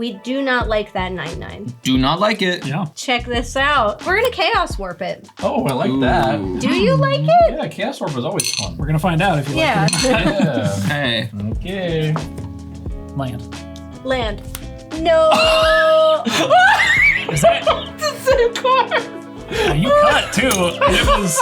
We do not like that 9/9. Do not like it. Yeah. Check this out. We're gonna Chaos Warp it. Oh, I like that. Do you like it? Yeah, Chaos Warp is always fun. We're gonna find out if you Yeah. like it or not. Yeah. Hey. Okay. Land. Land. No. Is that? The same card. You cut too. It was.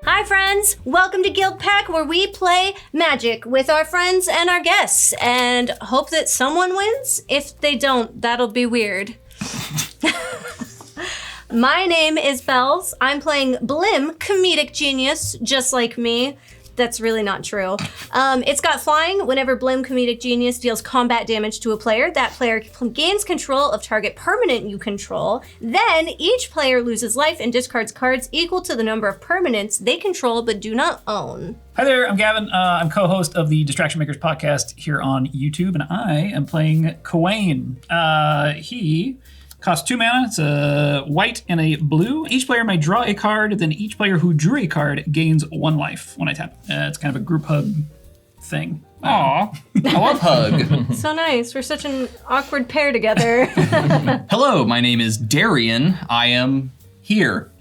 Hi friends, welcome to Guild Pack, where we play Magic with our friends and our guests and hope that someone wins. If they don't, that'll be weird. My name is Bells. I'm playing Blim, comedic genius, just like me. That's really not true. It's got flying. Whenever Blim, comedic genius, deals combat damage to a player, that player gains control of target permanent you control. Then each player loses life and discards cards equal to the number of permanents they control but do not own. Hi there, I'm Gavin. I'm co-host of the Distraction Makers podcast here on YouTube, and I am playing Kwain. He costs 2 mana. It's a white and a blue. Each player may draw a card, then each player who drew a card gains 1 life when I tap. It's kind of a group hug thing. Aw, I love hug. So nice. We're such an awkward pair together. Hello, my name is Darien. I am here.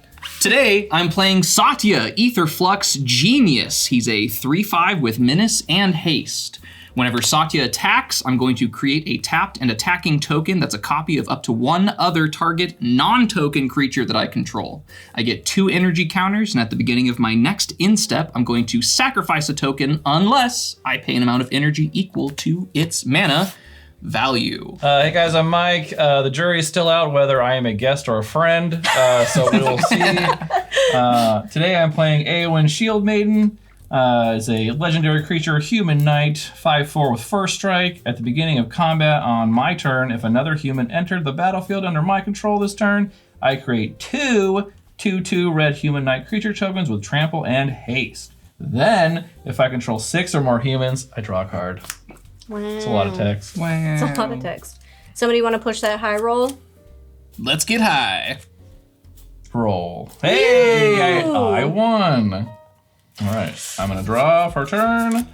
Today, I'm playing Satya, Ether Flux Genius. He's a 3/5 with Menace and Haste. Whenever Satya attacks, I'm going to create a tapped and attacking token that's a copy of up to 1 other target non-token creature that I control. I get 2 energy counters, and at the beginning of my next instep, I'm going to sacrifice a token unless I pay an amount of energy equal to its mana value. Hey guys, I'm Mike. The jury is still out whether I am a guest or a friend, so we will see. Today I'm playing Eowyn Shield Maiden. Is a legendary creature, human knight, 5/4 with first strike. At the beginning of combat on my turn, if another human entered the battlefield under my control this turn, I create 2 2/2 red human knight creature tokens with trample and haste. Then, if I control 6 or more humans, I draw a card. Wow. It's a lot of text. Wow. It's a lot of text. Somebody want to push that high roll? Let's get high. Roll. Hey, I won. All right, I'm gonna draw for turn.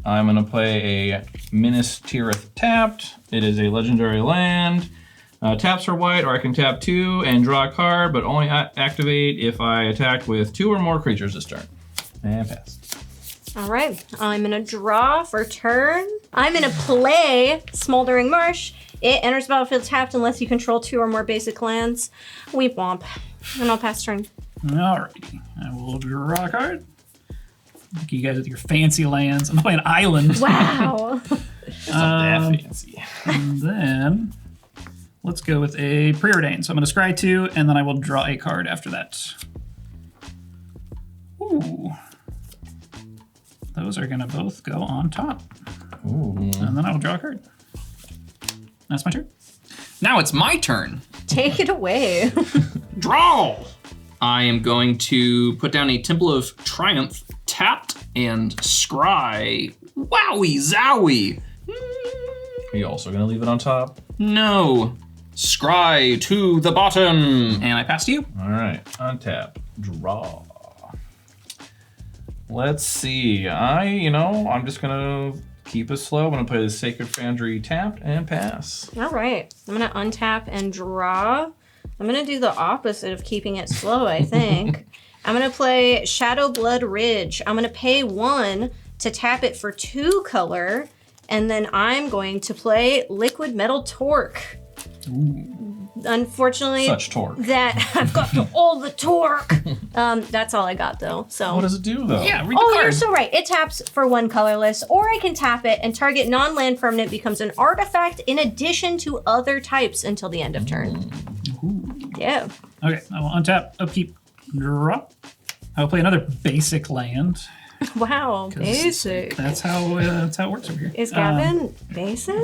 I'm gonna play a Minas Tirith tapped. It is a legendary land. Taps for white, or I can tap 2 and draw a card, but only activate if I attack with 2 or more creatures this turn. And pass. All right, I'm gonna draw for turn. I'm gonna play Smoldering Marsh. It enters the battlefield tapped unless you control 2 or more basic lands. Weep womp. And I'll pass turn. Alrighty, I will draw a card. Look, you guys with your fancy lands. I'm playing Island. Wow. It's not that fancy. And then let's go with a Preordain. So I'm going to scry 2, and then I will draw a card after that. Ooh. Those are going to both go on top. Ooh. And then I will draw a card. That's my turn. Now it's my turn. Take it away. Draw! I am going to put down a Temple of Triumph, tapped, and scry. Wowie zowie! Are you also gonna leave it on top? No. Scry to the bottom. And I pass to you. All right, untap, draw. Let's see. I'm just gonna keep it slow. I'm gonna play the Sacred Foundry tapped and pass. All right, I'm gonna untap and draw. I'm gonna do the opposite of keeping it slow, I think. I'm gonna play Shadow Blood Ridge. I'm gonna pay 1 to tap it for 2 color, and then I'm going to play Liquid Metal Torque. Ooh. Unfortunately, Such torque. that I've got all the torque. That's all I got though. So. What does it do though? Yeah, read the Oh, card. you're so right. It taps for 1 colorless, or I can tap it and target non-land permanent becomes an artifact in addition to other types until the end of turn. Ooh. Yeah. Okay, I will untap, upkeep, draw. I will play another basic land. Wow, basic. That's how it works over here. Is Gavin basic?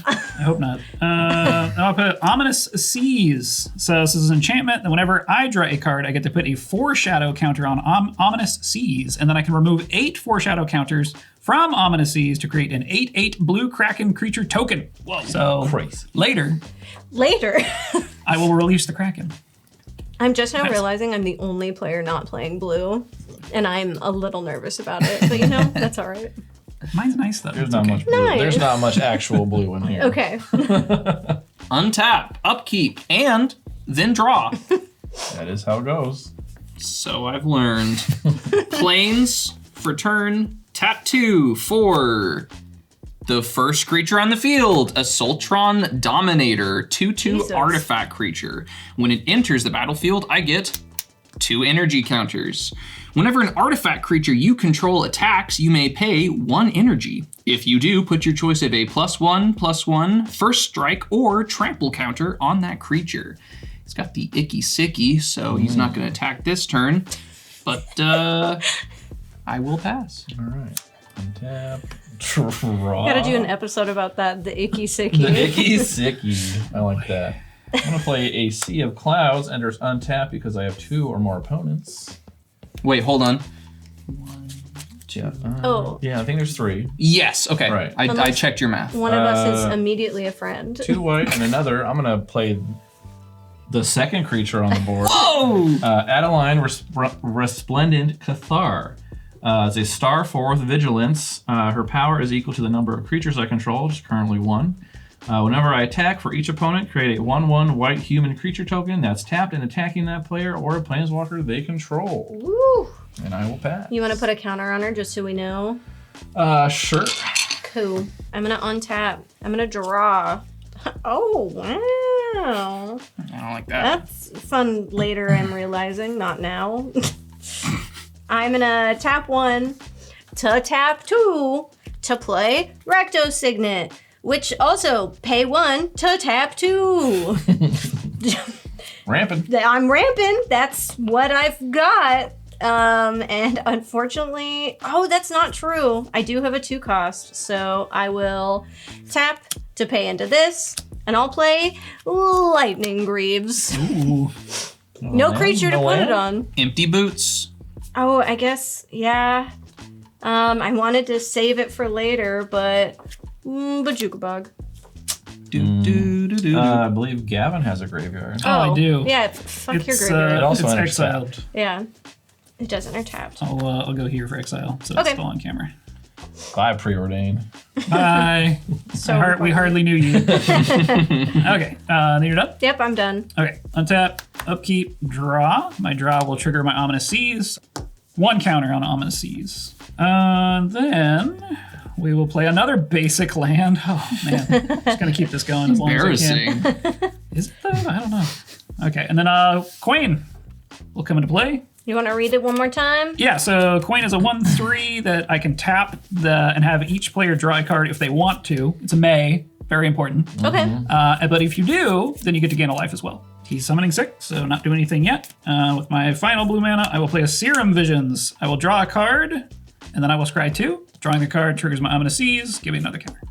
I hope not. I'll put Ominous Seas. So this is an enchantment. Then whenever I draw a card, I get to put a foreshadow counter on Ominous Seas, and then I can remove 8 foreshadow counters from Ominous Seas to create an 8/8 blue Kraken creature token. Whoa, So crazy. later, I will release the Kraken. I'm just now Nice. realizing I'm the only player not playing blue, and I'm a little nervous about it. But that's all right. Mine's nice though. There's It's not okay. much blue. Nice. There's not much actual blue in here. Okay. Untap, upkeep, and then draw. That is how it goes. So I've learned. Plains for turn. Tap 2 for the first creature on the field, a Soltron Dominator, 2/2 Jesus. artifact creature. When it enters the battlefield, I get 2 energy counters. Whenever an artifact creature you control attacks, you may pay 1 energy. If you do, put your choice of a +1/+1 first strike or trample counter on that creature. He's got the icky sicky, so he's not going to attack this turn, but I will pass. All right. Untap. Draw. Gotta do an episode about that, the icky sicky. The icky sicky. I like that. I'm going to play a Sea of Clouds, enters untap because I have 2 or more opponents. Wait, hold on. Yeah. Oh. Yeah, I think there's 3. Yes, okay. Right. I checked your math. One of us is immediately a friend. 2 white and another. I'm going to play the second creature on the board. Oh! Adeline Resplendent Cathar. It's a star 4 with vigilance. Her power is equal to the number of creatures I control, which is currently 1. Whenever I attack for each opponent, create a 1/1 white human creature token that's tapped and attacking that player or a planeswalker they control. Woo! And I will pass. You want to put a counter on her just so we know? Sure. Cool. I'm gonna untap. I'm gonna draw. Oh, wow. I don't like that. That's fun later, I'm realizing, not now. I'm gonna tap 1 to tap 2 to play Recto Signet, which also pay 1 to tap 2. Rampant. I'm ramping. That's what I've got. And unfortunately, oh, that's not true. I do have a 2 cost, so I will tap to pay into this, and I'll play Lightning Greaves. Ooh. No creature to put it on. Empty boots. Oh, I guess, yeah. I wanted to save it for later, but Bajukabug. I believe Gavin has a graveyard. Oh, I do. Yeah, fuck your It's, graveyard. It also it's enters exiled. Yeah, it does enter tapped. I'll go here for exile, so Okay. it's still on camera. Bye, preordained. Bye. So we hardly knew you. Okay, then you're done? Yep, I'm done. Okay, untap, upkeep, draw. My draw will trigger my Ominous Seas. 1 counter on Ominous Seas. Then we will play another basic land. Oh man, just gonna keep this going as long as I can. Embarrassing. Is it though? I don't know. Okay, and then Kwain will come into play. You want to read it one more time? Yeah, so Kwain is a 1/3 that I can tap and have each player draw a card if they want to. It's a May, very important. Okay. But if you do, then you get to gain a life as well. He's summoning 6, so not doing anything yet. With my final blue mana, I will play a Serum Visions. I will draw a card, and then I will scry 2. Drawing the card triggers my Ominous Seas, give me another counter.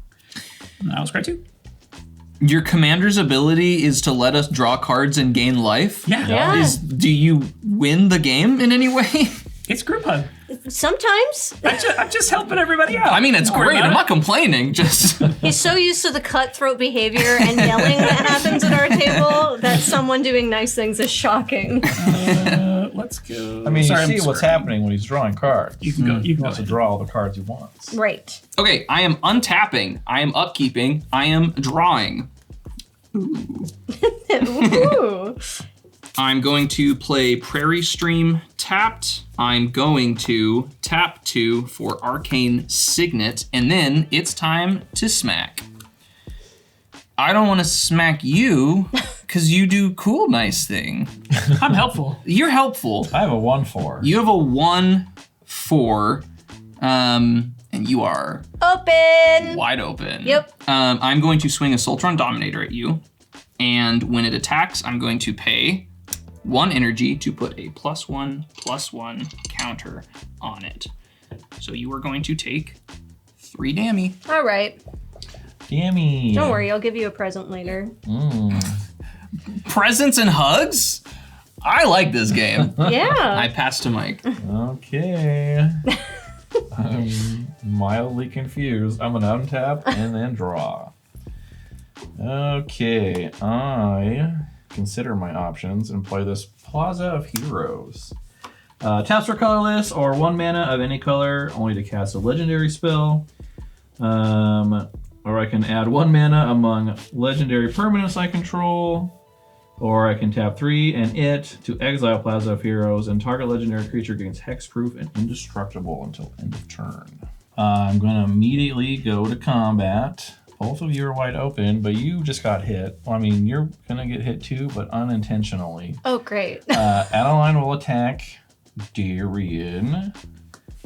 And then I will scry 2. Your commander's ability is to let us draw cards and gain life? Yeah. Yeah. Do you win the game in any way? It's group hug. Sometimes I'm just helping everybody out. I mean, it's Don't worry great. about I'm it. not complaining. Just he's so used to the cutthroat behavior and yelling that happens at our table that someone doing nice things is shocking. Let's go. I mean, Sorry, you I'm see what's screwing. happening when he's drawing cards. You can go. You He can wants to go. draw all the cards he wants. Right. okay. I am untapping. I am upkeeping. I am drawing. Ooh. I'm going to play Prairie Stream tapped. I'm going to tap 2 for Arcane Signet, and then it's time to smack. I don't want to smack you because you do cool, nice thing. I'm helpful. You're helpful. I have a 1/4. You have a 1/4, and you are Open. wide open. Yep. I'm going to swing a Soltron Dominator at you, and when it attacks, I'm going to pay 1 energy to put a +1/+1 counter on it. So you are going to take 3 damage. All right. Dammy. Don't worry, I'll give you a present later. Presents and hugs? I like this game. I Yeah. pass to Mike. Okay. I'm mildly confused. I'm gonna untap and then draw. Okay, I consider my options and play this Plaza of Heroes. Taps for colorless or 1 mana of any color, only to cast a legendary spell. Or I can add 1 mana among legendary permanents I control. Or I can tap 3 and it to exile Plaza of Heroes, and target legendary creature gains hexproof and indestructible until end of turn. I'm going to immediately go to combat. Both of you are wide open, but you just got hit. Well, I mean, you're going to get hit too, but unintentionally. Oh, great. Adeline will attack Darien.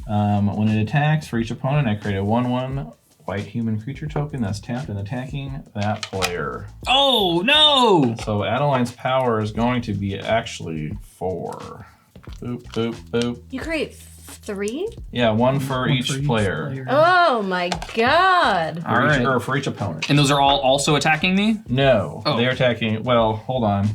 When it attacks, for each opponent, I create a 1/1 white human creature token that's tapped and attacking that player. Oh, no! So Adeline's power is going to be actually 4. Boop, boop, boop. You create 3? Yeah, 1 for each player. Oh my god. All right. Or for each opponent. And those are all also attacking me? No, Oh. they're attacking. Well, hold on.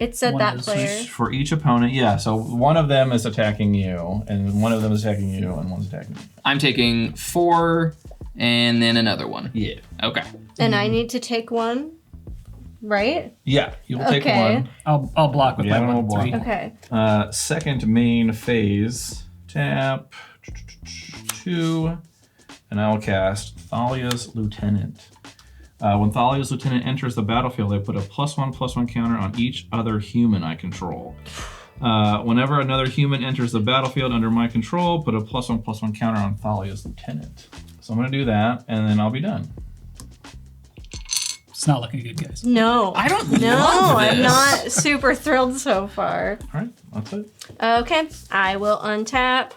It said One that is player. For each opponent, yeah. So one of them is attacking you, and one of them is attacking you, and one's attacking me. I'm taking 4 and then another one. Yeah. Okay. And I need to take 1, right? Yeah, you'll take Okay. one. I'll block with Yeah, my I'll 1/3. block. Okay. Second main phase, tap 2, and I will cast Thalia's Lieutenant. When Thalia's Lieutenant enters the battlefield, I put a +1/+1 counter on each other human I control. Whenever another human enters the battlefield under my control, put a +1/+1 counter on Thalia's Lieutenant. So I'm going to do that, and then I'll be done. It's not looking good, guys. No. I don't No, love I'm this. not super thrilled so far. All right, that's it. Okay, I will untap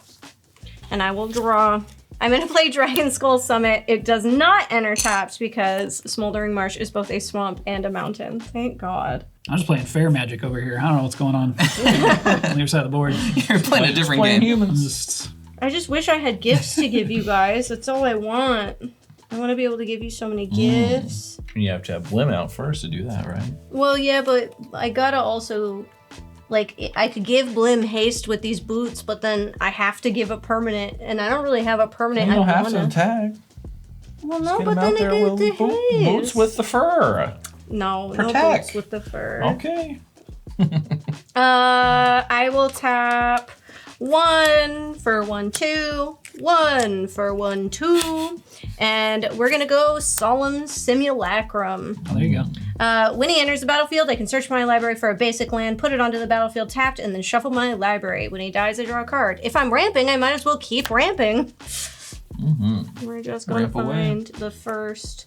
and I will draw. I'm going to play Dragon Skull Summit. It does not enter tapped because Smoldering Marsh is both a swamp and a mountain. Thank God. I'm just playing fair magic over here. I don't know what's going on on the other side of the board. You're playing a different Playing game. I'm humans. just I just wish I had gifts to give you guys. That's all I want. I want to be able to give you so many gifts. You have to have Blim out first to do that, right? Well, yeah, but I gotta also, like, I could give Blim haste with these boots, but then I have to give a permanent, and I don't really have a permanent. You don't I have to wanna. attack. Well, no, Get but him then out I there get with the haste. boots with the fur. No Protect. boots with the fur. Okay. I will tap 1 for 1/2, 1 for 1/2, and we're gonna go Solemn Simulacrum. oh, there you go. When he enters the battlefield, I can search my library for a basic land, put it onto the battlefield tapped, and then shuffle my library. When he dies, I draw a card. If I'm ramping, I might as well keep ramping. We're just going to Ramp away. find the first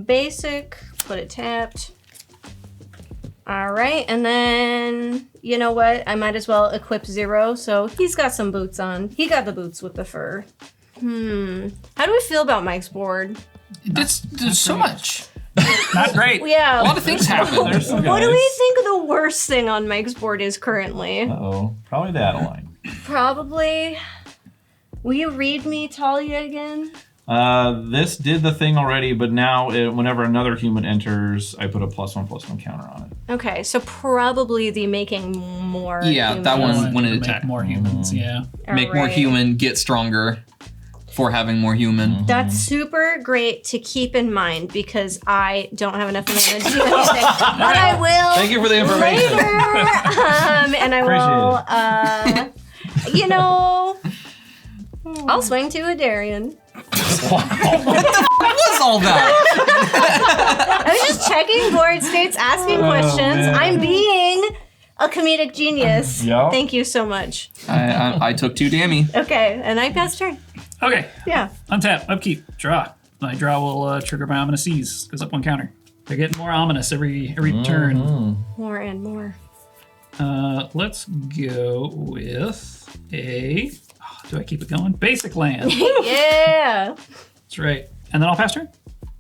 basic, put it tapped. All right, and then, you know what? I might as well equip 0, so he's got some boots on. He got the boots with the fur. How do we feel about Mike's board? There's so much. Not great. Yeah. A lot of things happen. There's some What do guys. we think the worst thing on Mike's board is currently? Uh-oh. Probably the Adeline. Probably. Will you read me Talia again? This did the thing already, but now whenever another human enters, I put a +1/+1 counter on it. Okay, so probably the making more. Yeah, that humans. one- when it to make attacked. more humans, yeah. Make more Alright. human, get stronger for having more human. That's super great to keep in mind because I don't have enough mana to do anything. But I will. Thank you for the information. Later. And I will, you know, I'll swing to a Darien. What was all that? I was just checking board states, asking questions. man. I'm being a comedic genius. Yeah. Thank you so much. I took 2 dammy. Okay, and I passed turn. Okay. Yeah. Untap, upkeep, draw. My draw will trigger my ominous seize. Goes up 1 counter. They're getting more ominous every turn. More and more. Let's go with a. Oh, do I keep it going? Basic land. Yeah. That's right. And then I'll pass turn.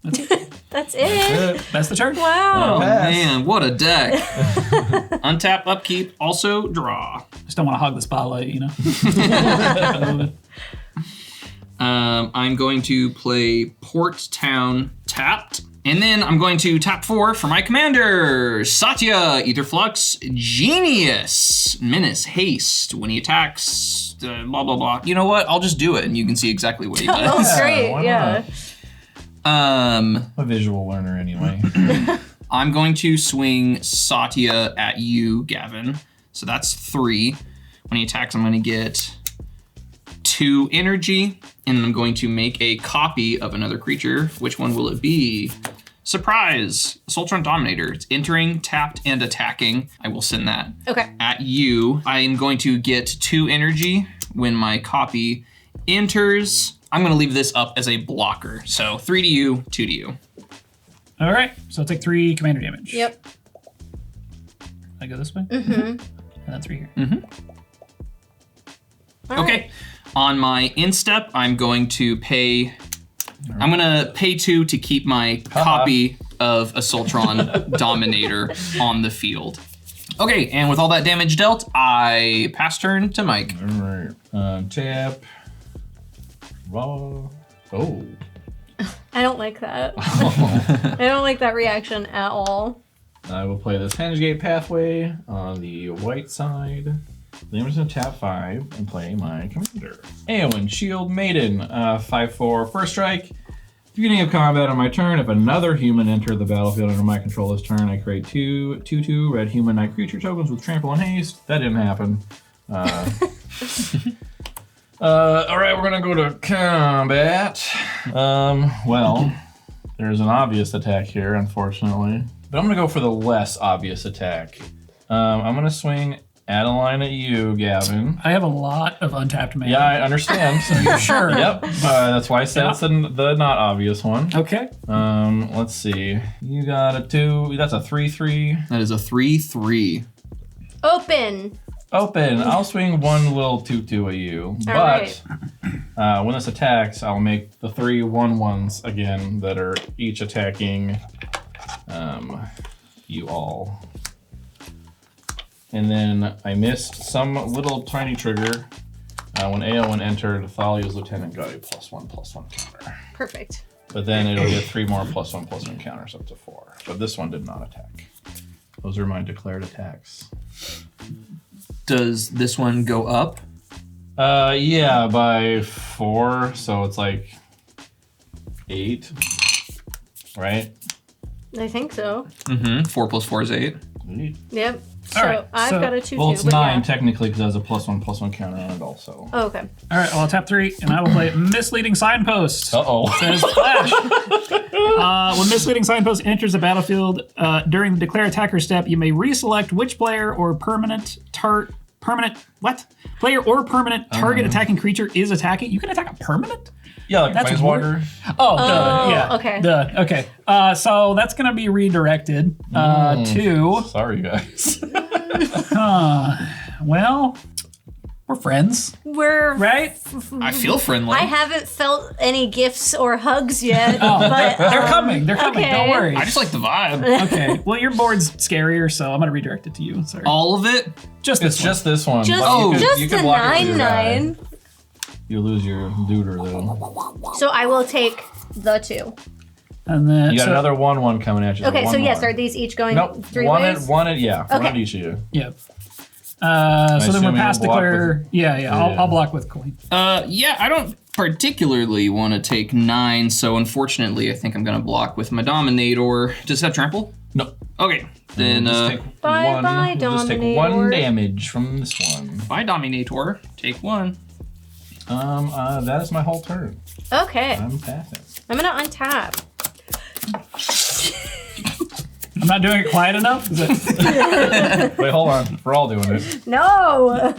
That's it. That's it. That's the turn. Wow. Oh Pass. man, what a deck. Untap, upkeep, also draw. Just don't want to hog the spotlight, you know? I'm going to play Port Town tapped. And then I'm going to tap 4 for my commander, Satya, Ether Flux, Genius, Menace, Haste. When he attacks, blah, blah, blah. You know what? I'll just do it and you can see exactly what he Oh, does. great. why Yeah. I'm a visual learner anyway. I'm going to swing Satya at you, Gavin. So that's 3. When he attacks, I'm going to get 2 energy, and then I'm going to make a copy of another creature. Which one will it be? Surprise! Soltron Dominator. It's entering, tapped, and attacking. I will send that at you. I am going to get 2 energy when my copy enters. I'm going to leave this up as a blocker. So 3 to you, 2 to you. All right, so I'll take 3 commander damage. Yep. I go this way? Mm-hmm. And then 3 here. Mm-hmm. All Okay. right. On my instep, I'm going to pay 2 to keep my copy of a Soltron Dominator on the field. Okay, and with all that damage dealt, I pass turn to Mike. All right. Tap. Raw. Oh. I don't like that. I don't like that reaction at all. I will play this Henge Pathway on the white side. Then I'm just gonna tap 5 and play my commander. Eowyn, Shield Maiden, 5/4, first strike. Beginning of combat on my turn, if another human entered the battlefield under my control this turn, I create 2/2 red humanoid creature tokens with trample and haste. That didn't happen. All right, we're gonna go to combat. Well, there's an obvious attack here, unfortunately, but I'm gonna go for the less obvious attack. I'm gonna swing Adeline at you, Gavin. I have a lot of untapped mana. Yeah, I understand. So you're sure? Yep. That's why I said it's the not obvious one. Okay. Let's see. You got a 2. That's a 3/3. That is a 3/3. Open. Open. I'll swing 1 little 2/2 at you. All But right. when this attacks, I'll make the 3 1/1s again that are each attacking you all. And then I missed some little tiny trigger. When Eowyn entered, Thalia's lieutenant got a +1/+1 counter. Perfect. But then it'll get 3 more +1/+1 counters up to 4. But this one did not attack. Those are my declared attacks. Does this one go up? Yeah, by 4, so it's like 8, right? I think so. Mm-hmm. 4 + 4 is 8. 8. Yep. So All right, I've so- got a 2/2. Well, it's but 9 yeah. technically because it has a +1/+1 counter on it also. Oh, okay. All right, well, I'll tap 3, and I will play Misleading Signpost. Uh-oh. Says Flash. When Misleading Signpost enters the battlefield during the declare attacker step, you may reselect which player or permanent target attacking creature is attacking. You can attack a permanent? Yeah, like That's Planeswalker. Oh, Oh, duh, yeah. okay. Duh, okay. So that's going to be redirected to, Sorry, guys. well, we're friends, We're. right? I feel friendly. I haven't felt any gifts or hugs yet, Oh, but they're coming. They're coming. okay. Don't worry. I just like the vibe. Okay. Well, your board's scarier, so I'm going to redirect it to you. Sorry. All of it? Just It's this one. just this one. Just, but you could- just you could the block it with your guy. 9/9. You lose your duder, though. So I will take the 2. And then You got so- another 1/1 coming at you. Okay, so one yes, more. are these each going Nope. 3 one ways? At, one at, yeah, one Okay. at each of you. Yeah. So then assume we're you'll past block declare. with- Yeah. Yeah. I'll block with Kwain. Yeah, I don't particularly want to take 9, so unfortunately, I think I'm going to block with my Dominator. Does it have trample? No. Okay, then Just take Bye-bye, we'll just take 1 Dominator. damage from this one. by Dominator, take 1. That is my whole turn. Okay. I'm passing. I'm going to untap. I'm not doing it quiet enough. Is it? Wait, hold on. We're all doing it. No!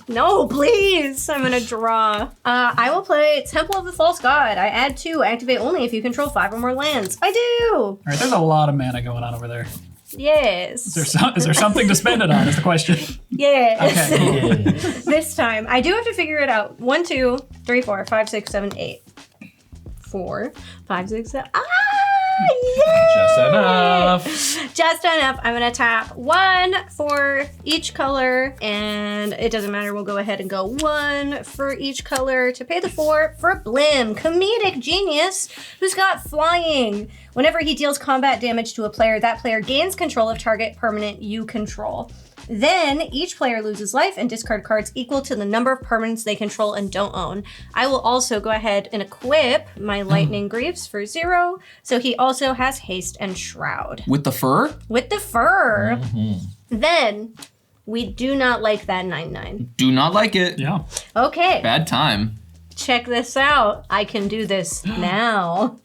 No, please! I'm gonna draw. I will play Temple of the False God. I add 2, activate only if you control 5 or more lands. I do! All right. There's a lot of mana going on over there. Yes. Is there something to spend it on? Is the question. Yes. Okay. This time. I do have to figure it out. 1, 2, 3, 4, 5, 6, 7, 8. 4, 5, 6, 7. Ah! Yay! Just enough. Just enough. I'm gonna tap 1 for each color, and it doesn't matter. We'll go ahead and go 1 for each color to pay the 4 for Blim, comedic genius who's got flying. Whenever he deals combat damage to a player, that player gains control of target permanent you control. Then each player loses life and discard cards equal to the number of permanents they control and don't own. I will also go ahead and equip my Lightning Greaves for 0, so he also has Haste and Shroud. With the fur? With the fur. Then We do not like that 9/9. Do not like it. Yeah. Okay, Bad time. check this out. I can do this now.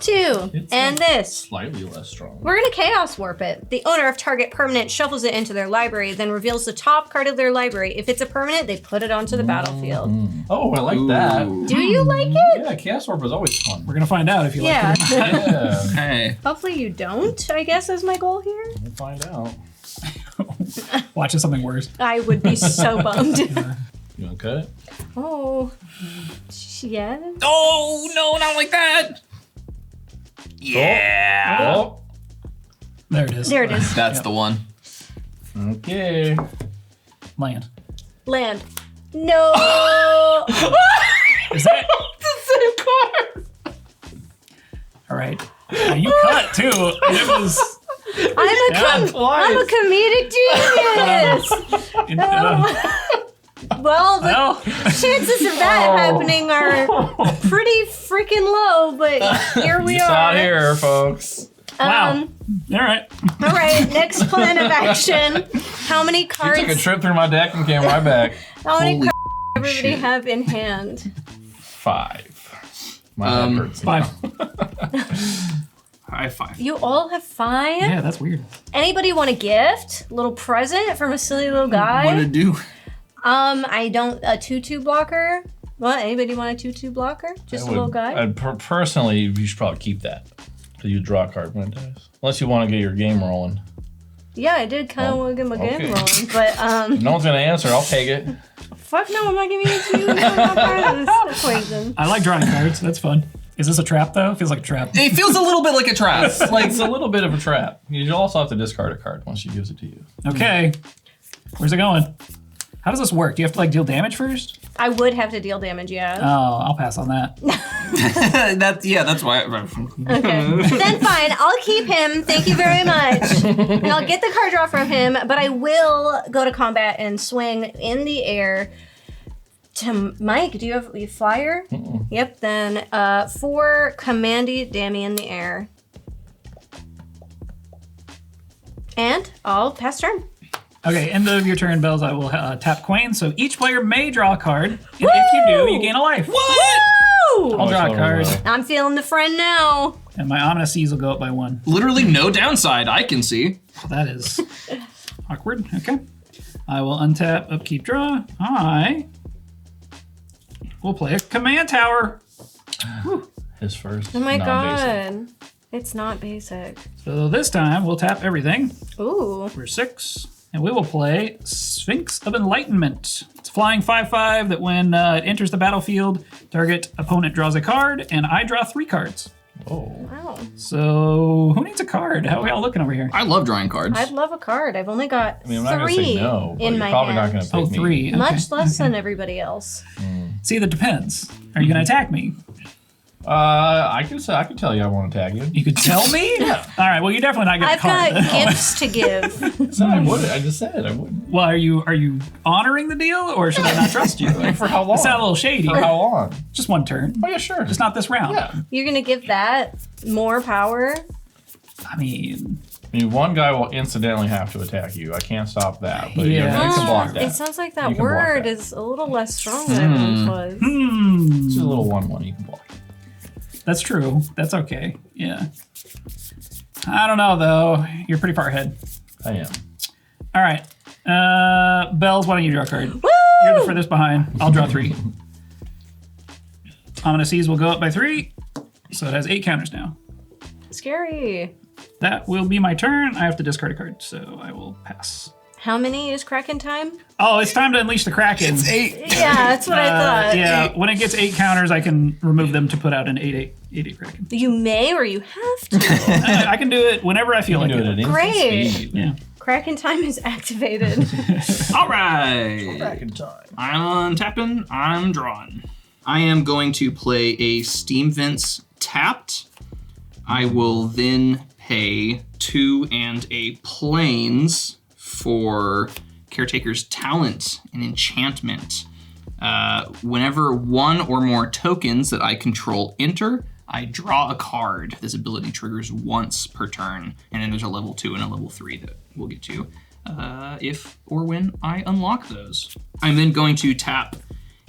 2, and this. Slightly less strong. We're gonna Chaos Warp it. The owner of target permanent shuffles it into their library, then reveals the top card of their library. If it's a permanent, they put it onto the battlefield. Oh, I like that. Do you like it? Yeah, Chaos Orb is always fun. We're gonna find out if you like Yeah. it or not. Yeah, Hey. Hopefully you don't, I guess is my goal here. we'll find out. Watching something worse. I would be so bummed. You want to cut it? Oh, yes. Oh, no, not like that. Yeah. Oh, There it is. There it is. That's the one. okay. Land. Land. No. Is that? The same card. All right. Now you cut too. It was. I'm a comedic genius. Well, the Well, chances of that happening are pretty freaking low, but here we It's are. out here, folks. wow. All right. All right, next plan of action. How many You cards? took a trip through my deck and came right back. How many Holy cards does everybody shit. have in hand? 5. My head hurts now. 5. High five. You all have 5. Yeah, that's weird. Anybody want a gift? A little present from a silly little guy? What did it do? I don't. A 2/2 blocker. What? Anybody want a 2/2 blocker? Just a little guy. Personally, you should probably keep that. Because you draw a card when it dies. Unless you want to get your game rolling. Yeah, I did kind of want to get my game okay. rolling, but If no one's going to answer, I'll take it. fuck no, I'm not giving it to you. I'm not part of this equation. I like drawing cards. That's fun. Is this a trap though? Feels like a trap. It feels a little bit like a trap. Like, it's a little bit of a trap. You also have to discard a card once she gives it to you. Okay. Where's it going? How does this work? Do you have to like deal damage first? I would have to deal damage, yeah. Oh, I'll pass on that. That's why. Okay. Then fine, I'll keep him. Thank you very much. And I'll get the card draw from him, but I will go to combat and swing in the air to Mike. Do you have a flyer? Yep, then 4 commandy dammy in the air. And I'll pass turn. Okay, end of your turn, Bells. I will tap Kwain. So each player may draw a card. And if you do, you gain a life. What? Woo! I'll draw a card. I'm feeling the friend now. And my ominous seas will go up by 1. Literally no downside I can see. Well, that is awkward. Okay. I will untap, upkeep, draw. I will play a command tower. His first. Oh my non-basic. god. It's not basic. So this time we'll tap everything Ooh. for 6. And we will play Sphinx of Enlightenment. It's flying 5/5 that when it enters the battlefield, target opponent draws a card, and I draw 3 cards. Oh. Wow. So who needs a card? How are we all looking over here? I love drawing cards. I'd love a card. I've only got I mean, I'm not going to 3 say no, but in you're my probably hand. not going to pick Oh, me. 3. Okay. Much less than everybody else. See, that depends. Are you going to attack me? I can tell you I want to tag you. You could tell me? Yeah. All right. Well, you're definitely not getting I've a card. got gifts to give. So I wouldn't. I just said I wouldn't. Well, are you honoring the deal, or should I not trust you? Like, for how long? It sounds a little shady. For how long? Just 1 turn. Oh yeah, sure. Just not this round. Yeah. You're gonna give that more power? I mean, One guy will incidentally have to attack you. I can't stop that, but you Yeah. can block that. It sounds like You that can block word that. is a little less strong than it once was. hmm. It's just a little 1/1 you can block. That's true. That's okay. Yeah. I don't know, though. You're pretty far ahead. I am. All right. Bells, why don't you draw a card? Woo! You're the furthest behind. I'll draw 3. Ominous Seas will go up by 3. So it has 8 counters now. Scary. That will be my turn. I have to discard a card, so I will pass. How many is Kraken time? Oh, it's time to unleash the Kraken. It's 8. Yeah, that's what I thought. Yeah, when it gets 8 counters, I can remove them to put out an 8/8 Kraken. You may or you have to. I can do it whenever I feel You like can do it it. at instant Great. speed. Yeah. Kraken time is activated. All right. Kraken time. I'm untapping. I'm drawing. I am going to play a Steam Vents tapped. I will then pay 2 and a Plains for Caretaker's Talent and Enchantment. Whenever 1 or more tokens that I control enter, I draw a card. This ability triggers once per turn, and then there's a level 2 and a level 3 that we'll get to. if or when I unlock those. I'm then going to tap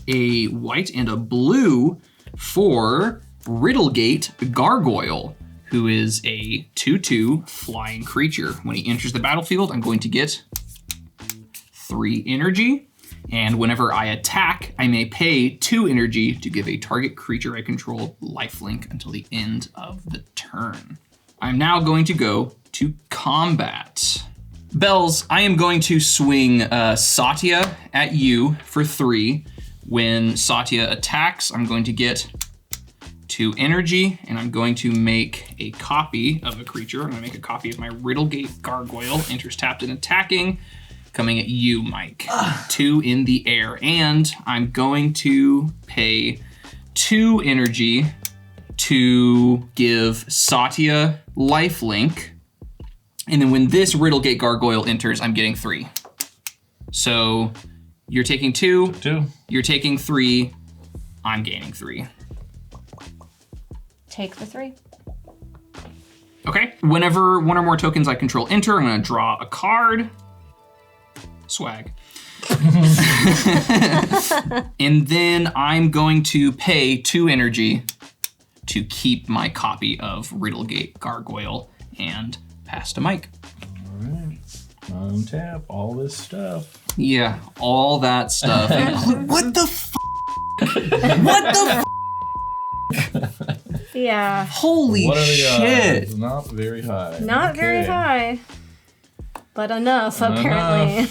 a white and a blue for Riddlegate Gargoyle, who is a 2/2 flying creature. When he enters the battlefield, I'm going to get 3 energy, and whenever I attack, I may pay 2 energy to give a target creature I control lifelink until the end of the turn. I'm now going to go to combat. Bells, I am going to swing Satya at you for 3. When Satya attacks, I'm going to get 2 energy, and I'm going to make a copy of a creature. I'm going to make a copy of my Riddlegate Gargoyle. Enters tapped and attacking. Coming at you, Mike. 2 in the air. And I'm going to pay 2 energy to give Satya lifelink. And then when this Riddlegate Gargoyle enters, I'm getting 3. So you're taking 2. 2. You're taking 3. I'm gaining 3. Take the 3. Okay. Whenever one or more tokens I control enter, I'm going to draw a card. Swag. And then I'm going to pay 2 energy to keep my copy of Riddlegate Gargoyle and pass to Mike. All right. Untap all this stuff. Yeah, all that stuff. What the f? What the f? Yeah. Holy What are the shit. odds? Not very high. Not very Okay. high. But enough, apparently.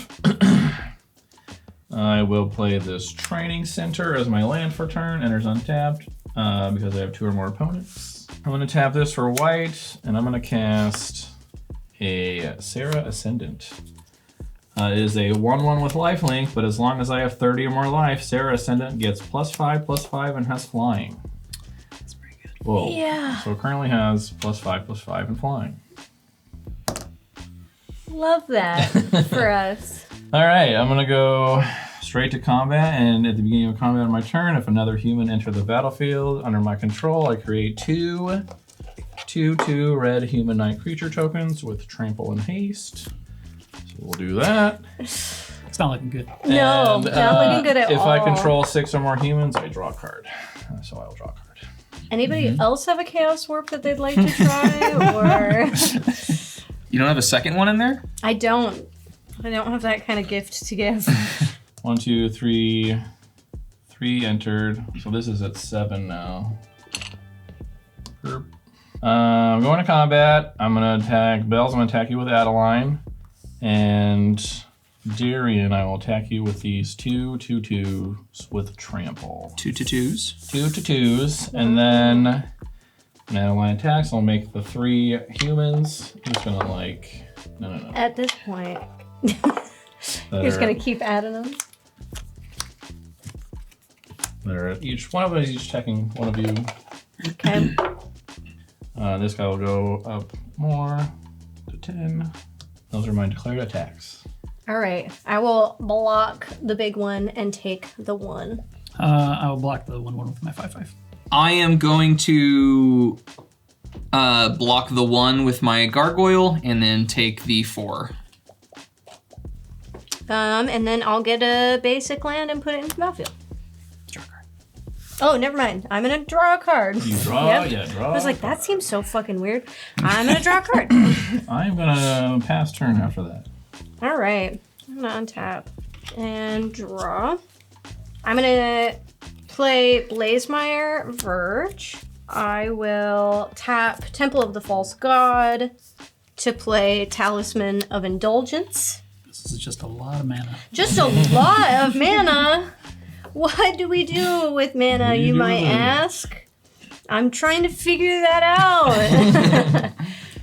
I will play this training center as my land for turn. Enters untapped because I have 2 or more opponents. I'm going to tap this for white, and I'm going to cast a Sarah Ascendant. It is a 1/1 with lifelink, but as long as I have 30 or more life, Sarah Ascendant gets +5/+5 and has flying. That's pretty good. Whoa. Yeah. So it currently has +5/+5 and flying. Love that for us. All right, I'm gonna go straight to combat, and at the beginning of combat on my turn, if another human enters the battlefield under my control, I create 2 red human knight creature tokens with trample and haste. So we'll do that. It's not looking good. No, And, not looking good at if all. I control 6 or more humans, I draw a card. So I'll draw a card. Anybody else have a chaos warp that they'd like to try? Or You don't have a second one in there? I don't have that kind of gift to give. 1, 2, 3. 3 entered. So this is at 7 now. Perp. I'm going to combat. I'm going to attack Bells. I'm going to attack you with Adeline. And Darien, I will attack you with these 2 2/2s with trample. 2 2/2s. 2 2/2s. And then when Adeline attacks, I'll make the 3 humans. I'm just going to no. At this point, That you're just are- gonna keep adding them. They're each one of them is each attacking one of you. Okay. This guy will go up more to 10. Those are my declared attacks. All right. I will block the big one and take the 1. I will block the 1/1 with my 5/5. I am going to block the 1 with my gargoyle and then take the 4. And then I'll get a basic land and put it into the battlefield. Draw a card. Oh, never mind. I'm gonna draw a card. You draw, Yep. yeah, draw. I was like, that seems so fucking weird. I'm gonna draw a card. I'm gonna pass turn after that. All right. I'm gonna untap and draw. I'm gonna play Blazemire Verge. I will tap Temple of the False God to play Talisman of Indulgence. This is just a lot of mana. Just a lot of mana. What do we do with mana, you might ask? I'm trying to figure that out.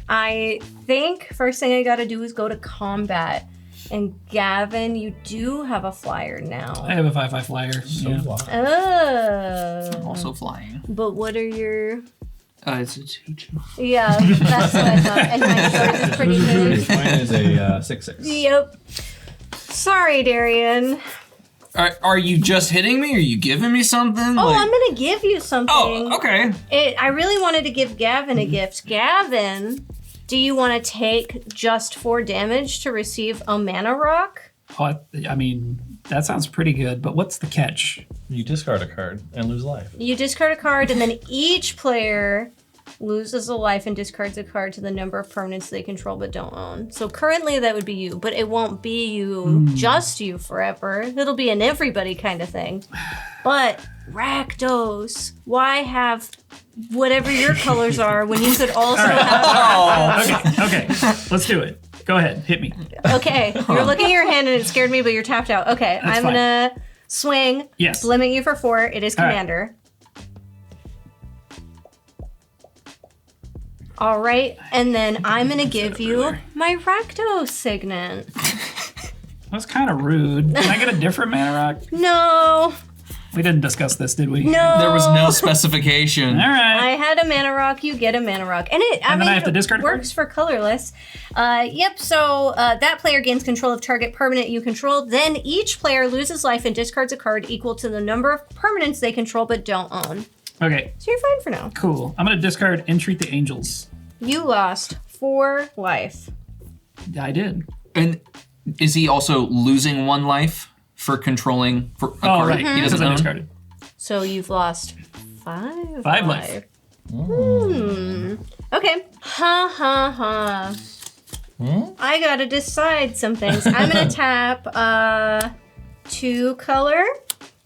I think first thing I gotta do is go to combat. And Gavin, you do have a flyer I now. have a 5/5 flyer. So yeah. Oh. Also flying. But what are your... It's a 2/2. Yeah, that's what I thought. And my sword is pretty big. Mine is a 6/6. Yep. Sorry, Darien. Are you just hitting me? Are you giving me something? Oh, I'm gonna give you something. Oh, okay. I really wanted to give Gavin a gift. Gavin Do you want to take just 4 damage to receive a mana rock? Oh, I mean, that sounds pretty good, but what's the catch? You discard a card and lose life. You discard a card, and then each player loses a life and discards a card to the number of permanents they control but don't own. So currently that would be you, but it won't be you, just you forever. It'll be an everybody kind of thing. But Rakdos, why have whatever your colors are when you could also have... Okay, let's do it. Go ahead, hit me. Okay, you're looking at your hand and it scared me, but you're tapped out. Okay, That's I'm fine. gonna swing. Yes. Limit you for 4. It is All right. commander. All right, and then I'm gonna give you my Rakdos signet. That's kind of rude. Can I get a different mana rock? No, We didn't discuss this, did we? no. There was no specification. All right. I had a mana rock, you get a mana rock. And it, And then I have to discard a card? works for colorless. Yep, so that player gains control of target permanent you control. Then each player loses life and discards a card equal to the number of permanents they control but don't own. Okay, So you're fine for now. cool. I'm going to discard Entreat the Angels. You lost 4 life. I did. And is he also losing 1 life for controlling for a Oh, card right. he Because doesn't I own? discarded. So you've lost 5 5 life. Okay. Ha. I gotta decide some things. I'm gonna tap 2 color.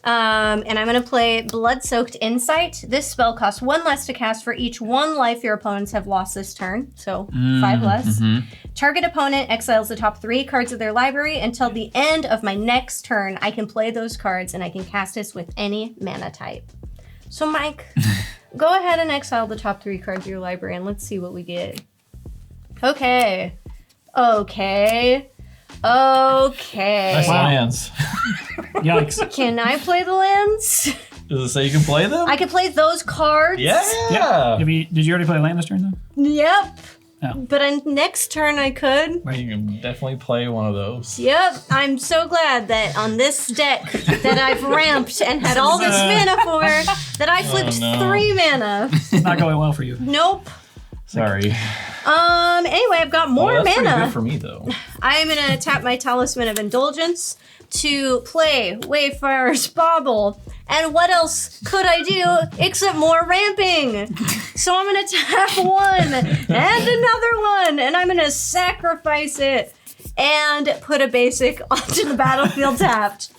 And I'm gonna play Blood-Soaked Insight. This spell costs 1 less to cast for each 1 life your opponents have lost this turn. So 5 less. Target opponent exiles the top 3 cards of their library until the end of my next turn. I can play those cards and I can cast this with any mana type. So Mike, go ahead and exile the top 3 cards of your library and let's see what we get. Okay. Nice lands. Yikes. Can I play the lands? Does it say you can play them? I can play those cards. Yeah. Did you already play land this turn, though? Yep. Oh. But next turn I could. You can definitely play one of those. Yep. I'm so glad that on this deck that I've ramped and had all this mana for, that I flipped no. 3 mana. It's not going well for you. Nope. Sorry. Anyway, I've got more Well, that's pretty mana. good for me, though. I'm gonna tap my Talisman of Indulgence to play Wayfarer's Bauble. And what else could I do except more ramping? So I'm gonna tap 1 and another 1, and I'm gonna sacrifice it and put a basic onto the battlefield tapped.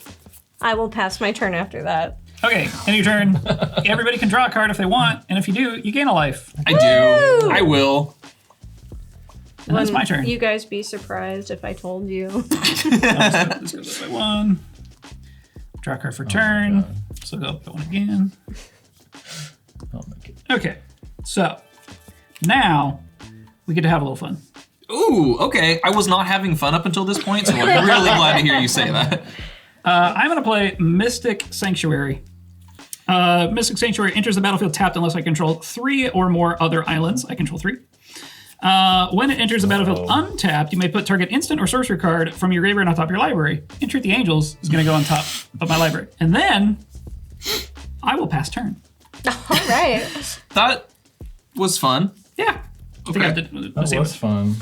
I will pass my turn after that. Okay, end of your turn. Everybody can draw a card if they want, and if you do, you gain a life. I do. I will. And that's my turn. You guys be surprised if I told you. This goes up by 1. Draw a card for turn. So go up by 1 again. I'll make it. Okay, so now we get to have a little fun. Ooh, okay. I was not having fun up until this point, so I'm really glad to hear you say that. I'm going to play Mystic Sanctuary. Mystic Sanctuary enters the battlefield tapped unless I control 3 or more other islands. I control 3. When it enters the battlefield untapped, you may put target instant or sorcery card from your graveyard on top of your library. Entreat the Angels is going to go on top of my library. And then I will pass turn. All right. That was fun. Yeah. I think I did. That was fun.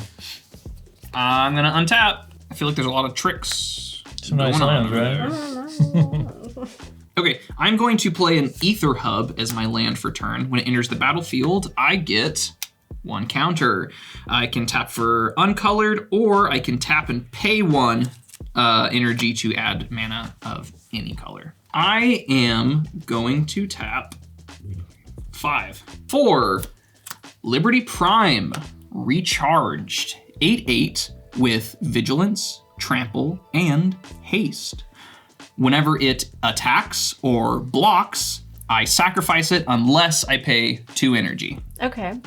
I'm gonna untap. I feel like there's a lot of tricks. Some nice going on lands, over right? Okay, I'm going to play an Ether Hub as my land for turn. When it enters the battlefield, I get 1 counter. I can tap for uncolored, or I can tap and pay 1 energy to add mana of any color. I am going to tap 5 for Liberty Prime, recharged, 8/8 with Vigilance, Trample, and Haste. Whenever it attacks or blocks, I sacrifice it unless I pay 2 energy. Okay.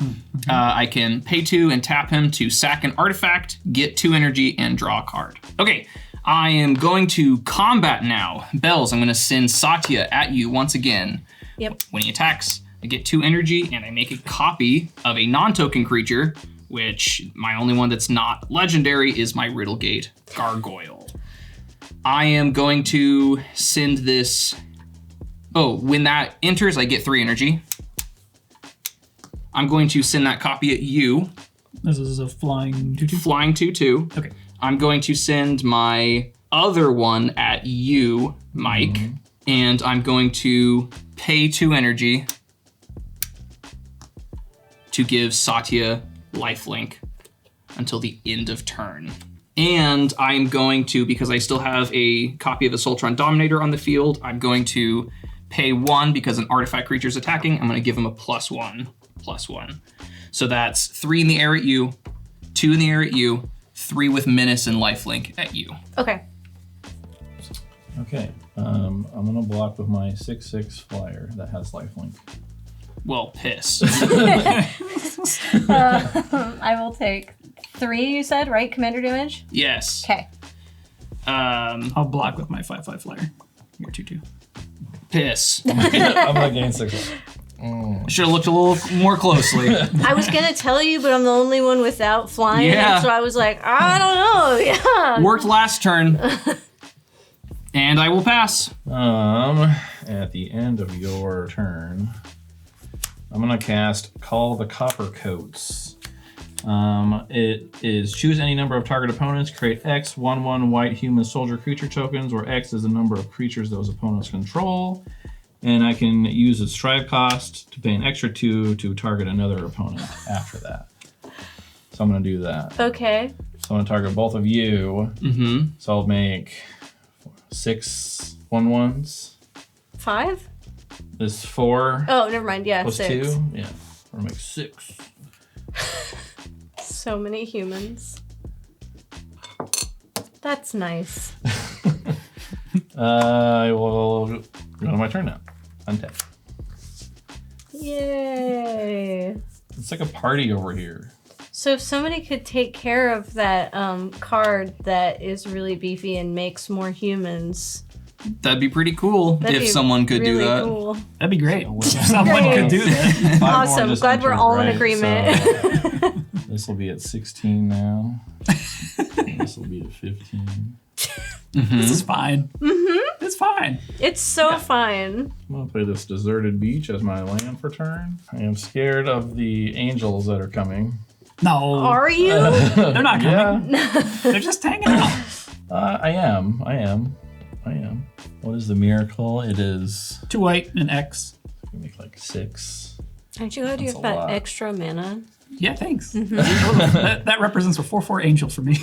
I can pay 2 and tap him to sack an artifact, get 2 energy, and draw a card. Okay, I am going to combat now. Bells, I'm going to send Satya at you once again. Yep. When he attacks, I get 2 energy, and I make a copy of a non-token creature, which my only one that's not legendary is my Riddlegate Gargoyle. I am going to send this... Oh, when that enters, I get 3 energy. I'm going to send that copy at you, This is a flying 2/2. Flying 2/2. Okay. I'm going to send my other one at you, Mike, and I'm going to pay 2 energy to give Satya lifelink until the end of turn. And I'm going to, because I still have a copy of the Soltron Dominator on the field, I'm going to pay 1 because an artifact creature is attacking. I'm going to give him a +1/+1. So that's 3 in the air at you, 2 in the air at you, 3 with menace and lifelink at you. Okay. Okay. I'm gonna block with my 6/6 flyer that has lifelink. Well, piss. I will take 3, you said, right? Commander damage? Yes. Okay. I'll block with my 5/5 flyer. You're 2/2. Piss. I'm gonna gain 6. Should have looked a little more closely. I was going to tell you, but I'm the only one without flying. Yeah. So I was like, I don't know. Yeah. Worked last turn. And I will pass. At the end of your turn, I'm gonna cast Call the Copper Coats. It is choose any number of target opponents, create X 1/1 white human soldier creature tokens, where X is the number of creatures those opponents control. And I can use a strive cost to pay an extra 2 to target another opponent after that. So I'm gonna do that. Okay. So I'm gonna target both of you. Mm-hmm. So I'll make 6 1/1s. 5? This 4 Oh, never mind. Yeah, plus 6. 2. Yeah. Or make 6. So many humans. That's nice. I will go to my turn now. Untap. Yay. It's like a party over here. So if somebody could take care of that card that is really beefy and makes more humans, That'd be pretty cool that'd if be someone could really do that. Cool. That'd be great. Great. Someone could do that. 5 more Awesome. just Glad we're entered, all in right? agreement. So this will be at 16 now. This will be at 15. This is fine. Mm-hmm. It's fine. It's so fine. I'm going to play this Deserted Beach as my land for turn. I am scared of the angels that are coming. No. Are you? They're not coming. Yeah. They're just hanging out. I am. What is the miracle? It is... 2 white and X. Gonna make like 6. Aren't you glad you That's have a that lot. extra mana? Yeah, thanks. that represents a 4/4 angel for me.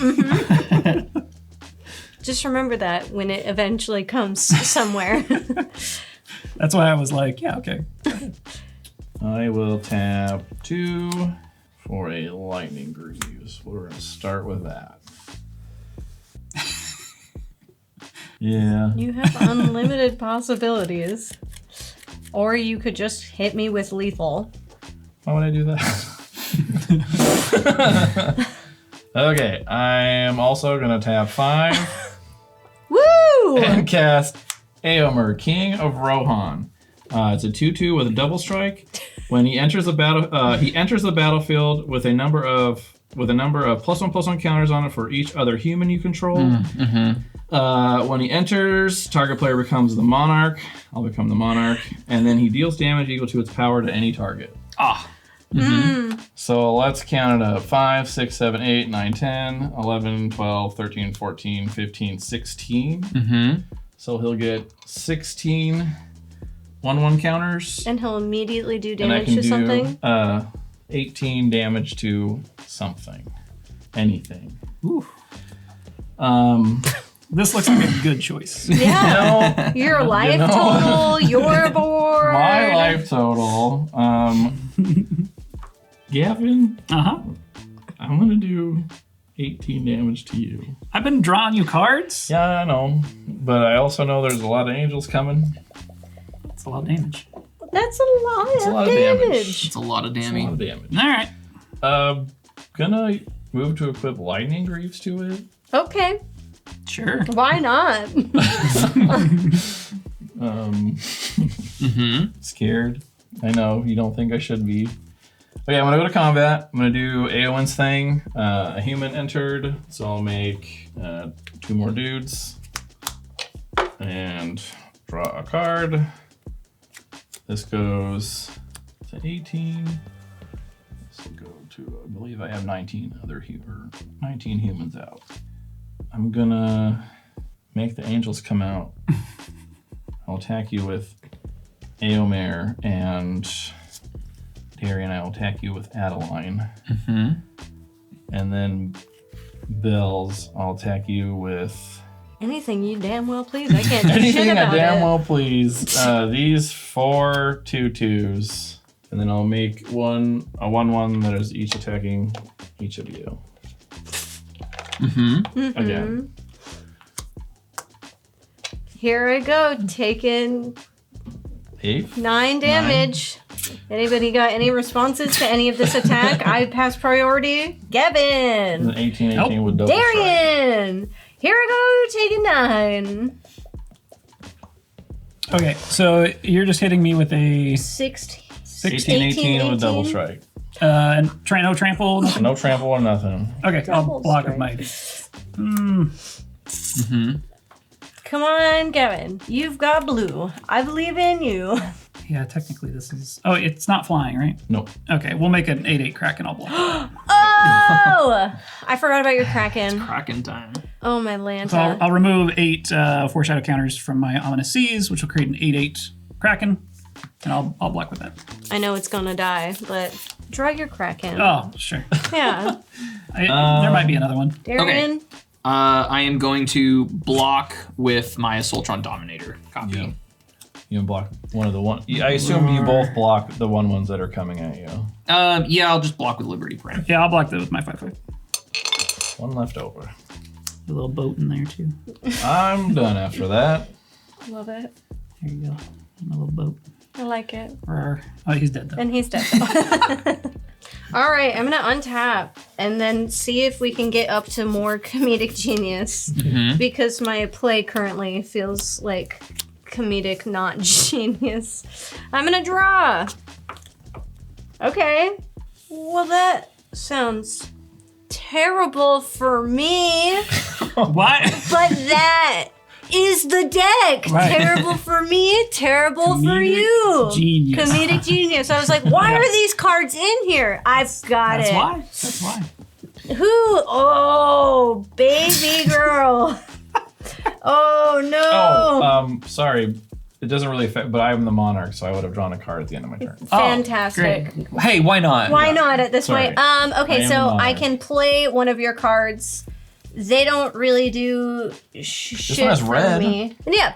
Just remember that when it eventually comes somewhere. That's why I was like, yeah, okay. I will tap 2 for a lightning greaves. We're gonna start with that. Yeah. You have unlimited possibilities. Or you could just hit me with lethal. Why would I do that? Okay, I am also gonna tap 5 Woo! and cast Eowyn, King of Rohan. It's a 2/2 with a double strike. When he enters the battlefield with a number of +1/+1 counters on it for each other human you control. When he enters, target player becomes the monarch. I'll become the monarch, and then he deals damage equal to its power to any target. So let's count it up. 5, 6, 7, 8, 9, 10, 11, 12, 13, 14, 15, 16. So he'll get 16 1/1 counters. And he'll immediately do And I damage can to do something. 18 damage to something. Anything. Ooh. This looks like a good choice. Yeah. Your life total, your board. My life total. Gavin, Uh-huh. I'm gonna do 18 damage to you. I've been drawing you cards. Yeah, I know. But I also know there's a lot of angels coming. That's a lot of damage. That's a lot, a lot of of damage. damage. It's a lot of That's a lot of damage. All right. Gonna move to equip lightning greaves to it. Okay. Sure. Why not? Scared. I know, you don't think I should be. Okay, I'm gonna go to combat. I'm gonna do Eowyn's thing. A human entered, so I'll make 2 more dudes. And draw a card. This goes to 18. This go to, I believe I have 19 humans out. I'm gonna make the angels come out. I'll attack you with Eowyn, and Darien, I will attack you with Adeline. And then Bells, I'll attack you with Anything you damn well please. I can't do shit anything about I damn it. well please. These 4 2/2s. And then I'll make a 1/1 that is each attacking each of you. Again. Here I go, taking 8. 9 damage. Anybody got any responses to any of this attack? I pass priority. And Gavin. then 18 with double strike. Darien. Here I go, taking 9. Okay, so you're just hitting me with a 16. 18 with double strike. and no trample. Nothing? No trample or nothing. Okay, I'll Double block with strike. my. Come on, Gavin. You've got blue. I believe in you. Yeah, technically this is. Oh, it's not flying, right? Nope. Okay, we'll make an 8/8 Kraken. I'll block. Oh! I forgot about your Kraken. Kraken time. Oh, my So Lanta. I'll remove 8 foreshadow counters from my Ominous Seas, which will create an 8/8 Kraken, and I'll block with that. I know it's gonna die, but draw your Kraken. Oh, sure. Yeah. There might be another one. Darien. I am going to block with my Assaultron Dominator copy. Yeah. You block one of the one. I assume you both block the 1/1s that are coming at you. Yeah, I'll just block with Liberty Pram. Yeah, I'll block that with my 5/5. One left over. A little boat in there too. I'm done after that. Love it. There you go. My little boat. I like it. Rawr. Oh, he's dead though. And he's dead. All right, I'm gonna untap and then see if we can get up to more comedic genius because my play currently feels like comedic, not genius. I'm gonna draw. Okay. Well, that sounds terrible for me, What? but that is the deck. Right. Terrible for me, terrible for Comedic you. genius. Comedic genius. I was like, why are these cards in here? I've got That's it. why. That's why. Who? Oh, baby girl. Oh no. Sorry. It doesn't really affect, but I'm the monarch, so I would have drawn a card at the end of my turn. Fantastic. Great. Hey, why not? Why not at this Sorry. point? I Okay, am so the I monarch. can play one of your cards. They don't really do shit one has for red. me. Yeah.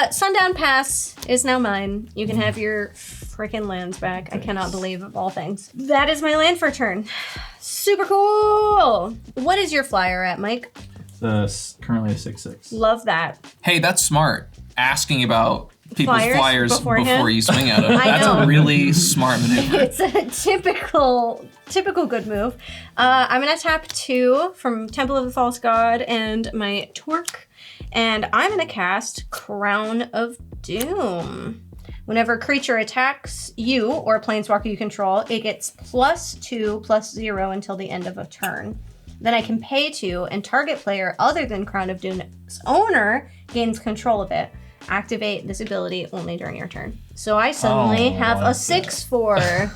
Sundown Pass is now mine. You can have your freaking lands back. I cannot believe of all things. That is my land for turn. Super cool. What is your flyer at, Mike? Currently a 6/6. Love that. Hey, that's smart. Asking about people's Flyers flyers beforehand? before you swing at them. I That's know. a really smart maneuver. It's a typical good move. I'm gonna tap 2 from Temple of the False God and my Torque, and I'm gonna cast Crown of Doom. Whenever a creature attacks you or a planeswalker you control, it gets +2/+0 until the end of a turn. Then I can pay 2, and target player other than Crown of Doom's owner gains control of it. Activate this ability only during your turn. So I suddenly have a 6/4,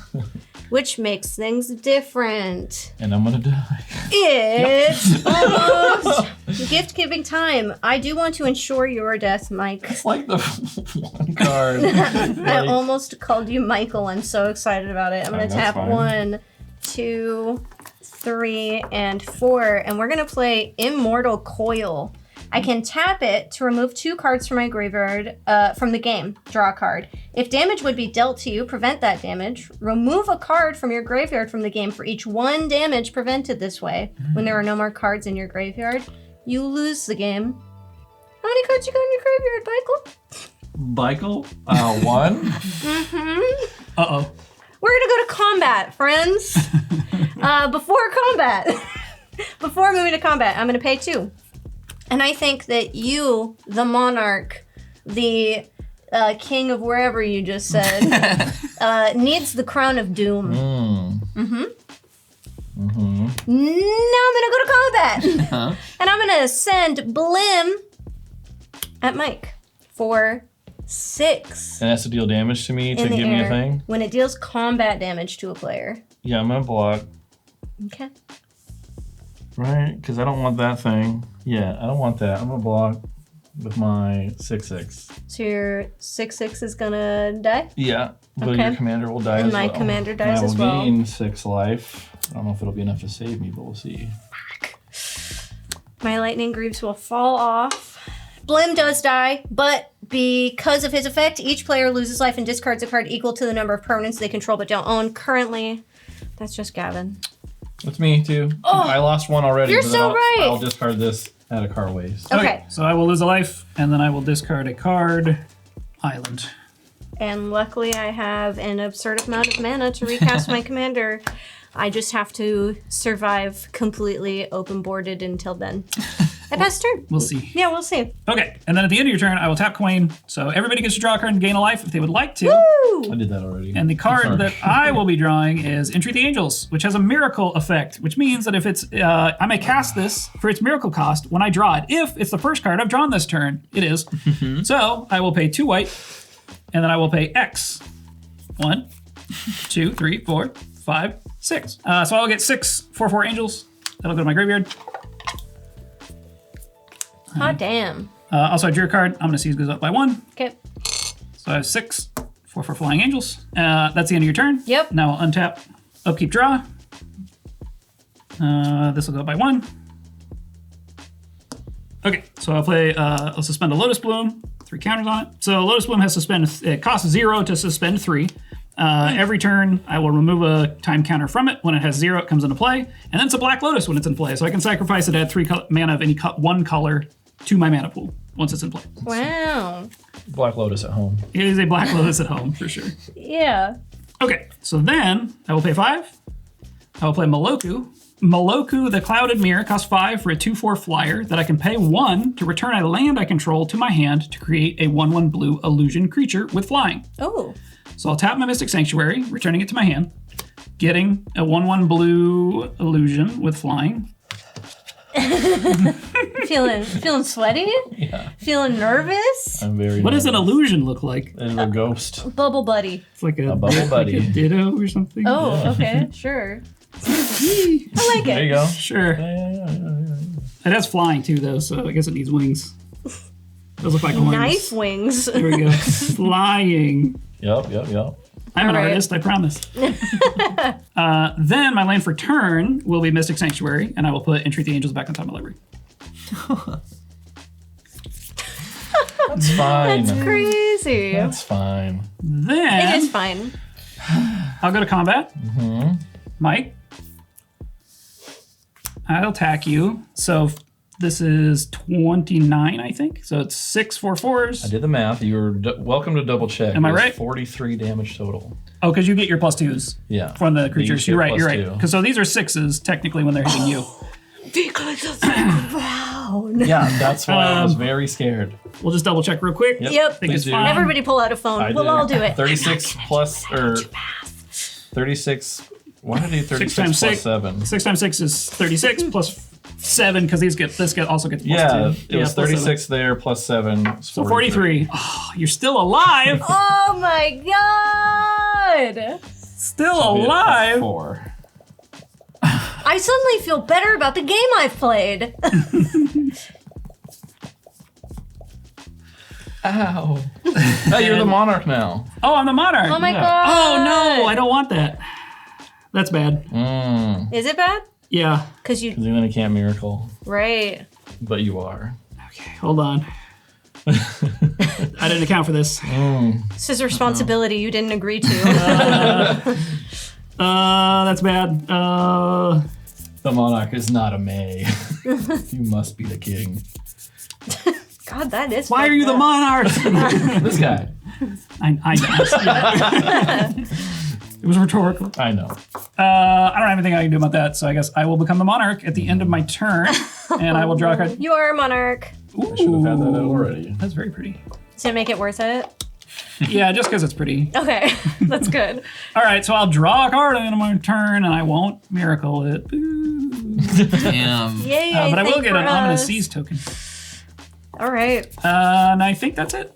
which makes things different. And I'm gonna die. It's almost gift giving time. I do want to ensure your death, Mike. It's like the one card. I almost called you Michael. I'm so excited about it. I'm gonna That's tap fine. 1, 2, 3, and 4, and we're gonna play Immortal Coil. I can tap it to remove 2 cards from my graveyard from the game. Draw a card. If damage would be dealt to you, prevent that damage. Remove a card from your graveyard from the game for each 1 damage prevented this way. When there are no more cards in your graveyard, you lose the game. How many cards you got in your graveyard, Michael? Michael, 1. Uh-oh. We're gonna go to combat, friends. Before combat, before moving to combat, I'm gonna pay 2. And I think that you, the monarch, the king of wherever you just said, needs the crown of doom. Now I'm gonna go to combat. And I'm gonna send Blim at Mike for 6. And it has to deal damage to me to in the give me a air thing? when it deals combat damage to a player. Yeah, I'm gonna block. Okay. Right? Because I don't want that thing. Yeah, I don't want that. I'm gonna block with my 6/6. So your 6/6 is gonna die? Yeah, but Okay. your commander will die And as my well. commander And dies I will as well. gain 6 life. I don't know if it'll be enough to save me, but we'll see. My lightning greaves will fall off. Blim does die, but because of his effect, each player loses life and discards a card equal to the number of permanents they control but don't own. Currently, that's just Gavin. That's me too. Oh, I lost one already. you're but then so right. I'll discard this at a card waste. Okay. So I will lose a life, and then I will discard a card. Island. And luckily I have an absurd amount of mana to recast my commander. I just have to survive completely open-boarded until then. I passed turn. We'll see. Yeah, we'll see. Okay, and then at the end of your turn, I will tap Kwain. So everybody gets to draw a card and gain a life if they would like to. Woo! I did that already. And the card Sorry. that I will be drawing is Entreat the Angels, which has a miracle effect, which means that if it's, I may cast this for its miracle cost when I draw it. If it's the first card I've drawn this turn, it is. So I will pay 2 white, and then I will pay X. 1, 2, 3, 4, 5, 6. So I will get 6 4/4 Angels. That'll go to my graveyard. Hot damn. Also, I drew a card. I'm going to see who goes up by 1. Okay. So I have 6 4/4 Flying Angels. That's the end of your turn. Yep. Now I'll untap, upkeep, draw. This will go up by 1. Okay, so I'll play, I'll suspend a Lotus Bloom, 3 counters on it. So Lotus Bloom has suspend, it costs 0 to suspend 3. Every turn, I will remove a time counter from it. When it has 0, it comes into play. And then it's a Black Lotus when it's in play. So I can sacrifice it, add 3 mana of any one color to my mana pool once it's in play. Wow. Black Lotus at home. It is a Black Lotus at home, for sure. Yeah. Okay, so then I will pay 5. I will play Maloku. Maloku, the Clouded Mirror, costs 5 for a 2/4 flyer that I can pay 1 to return a land I control to my hand to create a 1/1 blue illusion creature with flying. Oh. So I'll tap my Mystic Sanctuary, returning it to my hand, getting a 1/1 blue illusion with flying. Feeling sweaty? Yeah. Feeling nervous? I'm very What does an nervous. illusion look like? It's a ghost. Bubble buddy. It's like a bubble buddy. like a ditto or something. Oh, okay, sure. I like it. There you go. Sure. Yeah. It has flying too, though, so I guess it needs wings. Those look like horns. Knife wings. There we go. Flying. Yep. I'm an All right. artist, I promise. Then my land for turn will be Mystic Sanctuary, and I will put Entreat the Angels back on top of my library. That's fine. That's crazy. That's fine. Then It is fine. I'll go to combat. Mike, I'll attack you. So this is 29, I think. So it's 6 4/4s. I did the math. You're welcome to double check. Am I It was right? 43 damage total. Oh, because you get your +2s Yeah. from the creatures. get You're right. You're +2. right. Because so these are 6s technically when they're hitting you. Because of the crown. Yeah, that's why I was very scared. We'll just double check real quick. Yep. Yep. Think it's Please do. fine. Everybody pull out a phone. I We'll did. all do it. 36 plus, or 36. Why did I do 36 times plus 6. 7? 6 times 6 is 36 plus 7 because this also gets +2. Yeah, it was plus 36 there plus 7. Is So 43. Oh, you're still alive. Oh my god! Still I'll be at alive. 4. I suddenly feel better about the game I've played. Ow. Hey, you're the monarch now. Oh, I'm the monarch. Oh my Yeah. god! Oh no, I don't want that. That's bad. Is it bad? Yeah. Because you. Then I can't miracle, Right. but you are. Okay, hold on. I didn't account for this. This is a responsibility you didn't agree to. That's bad. The monarch is not a May. You must be the king. God, that is. Why are you the monarch? This guy. I know. It was rhetorical. I know. I don't have anything I can do about that, so I guess I will become the monarch at the end of my turn, and I will draw a card. You are a monarch. I should have had that out already. That's very pretty. Does it make it worth it? Yeah, just because it's pretty. Okay, that's good. All right, so I'll draw a card at the end of my turn, and I won't miracle it. Boo. Damn. Yay! But I will thank get for an ominous us. seize token. All right. And I think that's it.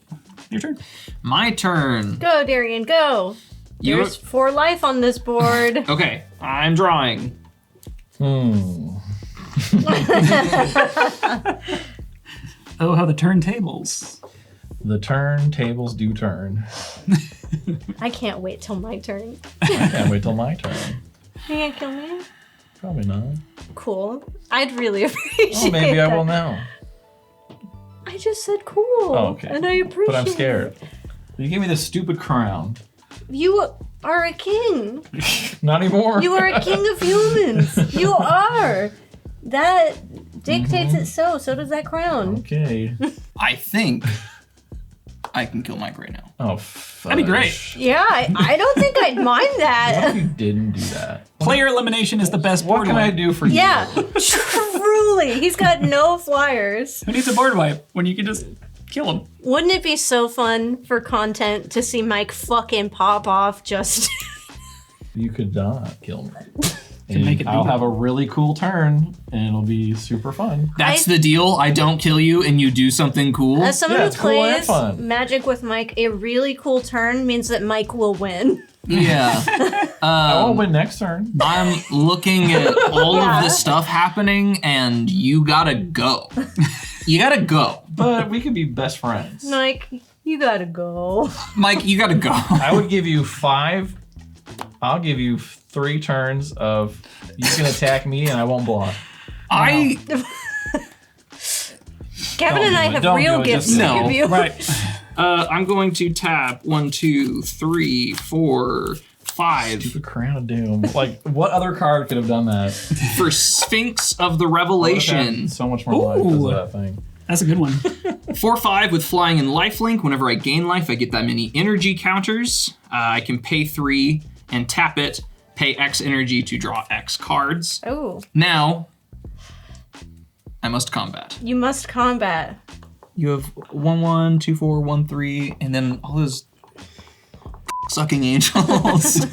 Your turn. My turn. Go, Darien, go. You- There's 4 life on this board. Okay, I'm drawing. Oh, how the turntables. The turntables do turn. I can't wait till my turn. I can't wait till my turn. You can't kill me? Probably not. Cool. I'd really appreciate Oh, maybe I that. will now. I just said cool. Oh, okay. And I appreciate But I'm it. scared. You gave me this stupid crown. You are a king. Not anymore. You are a king of humans. You are. That dictates it so. So does that crown. Okay. I think I can kill Mike right now. Oh, That'd be great. Yeah, I don't think I'd mind What that. if you didn't do that? Player elimination is the best What board can I wipe. do for you? Yeah, truly. He's got no flyers. Who needs a board wipe when you can just kill him? Wouldn't it be so fun for content to see Mike fucking pop off just... You could not kill me. Could make it I'll beatable. have a really cool turn, and it'll be super fun. That's the deal. I don't kill you and you do something cool. As someone Yeah, who it's cool and plays fun. Magic with Mike, a really cool turn means that Mike will win. Yeah. I won't win next turn. I'm looking at all of the stuff happening and you gotta go. You gotta go. But we could be best friends. Mike, you gotta go. Mike, you gotta go. I would give you 5. I'll give you 3 turns of you can attack me and I won't block. I Kevin Don't and I do it. have Don't real do it. gifts Just to no. give you. Right. I'm going to tap 1, 2, 3, 4, 5 The Crown of Doom. Like, what other card could have done that? for Sphinx of the I would've had Revelation. so much more life because Ooh. of that thing. That's a good one. 4/5 with flying and lifelink. Whenever I gain life, I get that many energy counters. I can pay 3 and tap it, pay X energy to draw X cards. Oh, Now, I must combat. you must combat. You have 1, 1, 2, 4, 1, 3, and then all those sucking angels.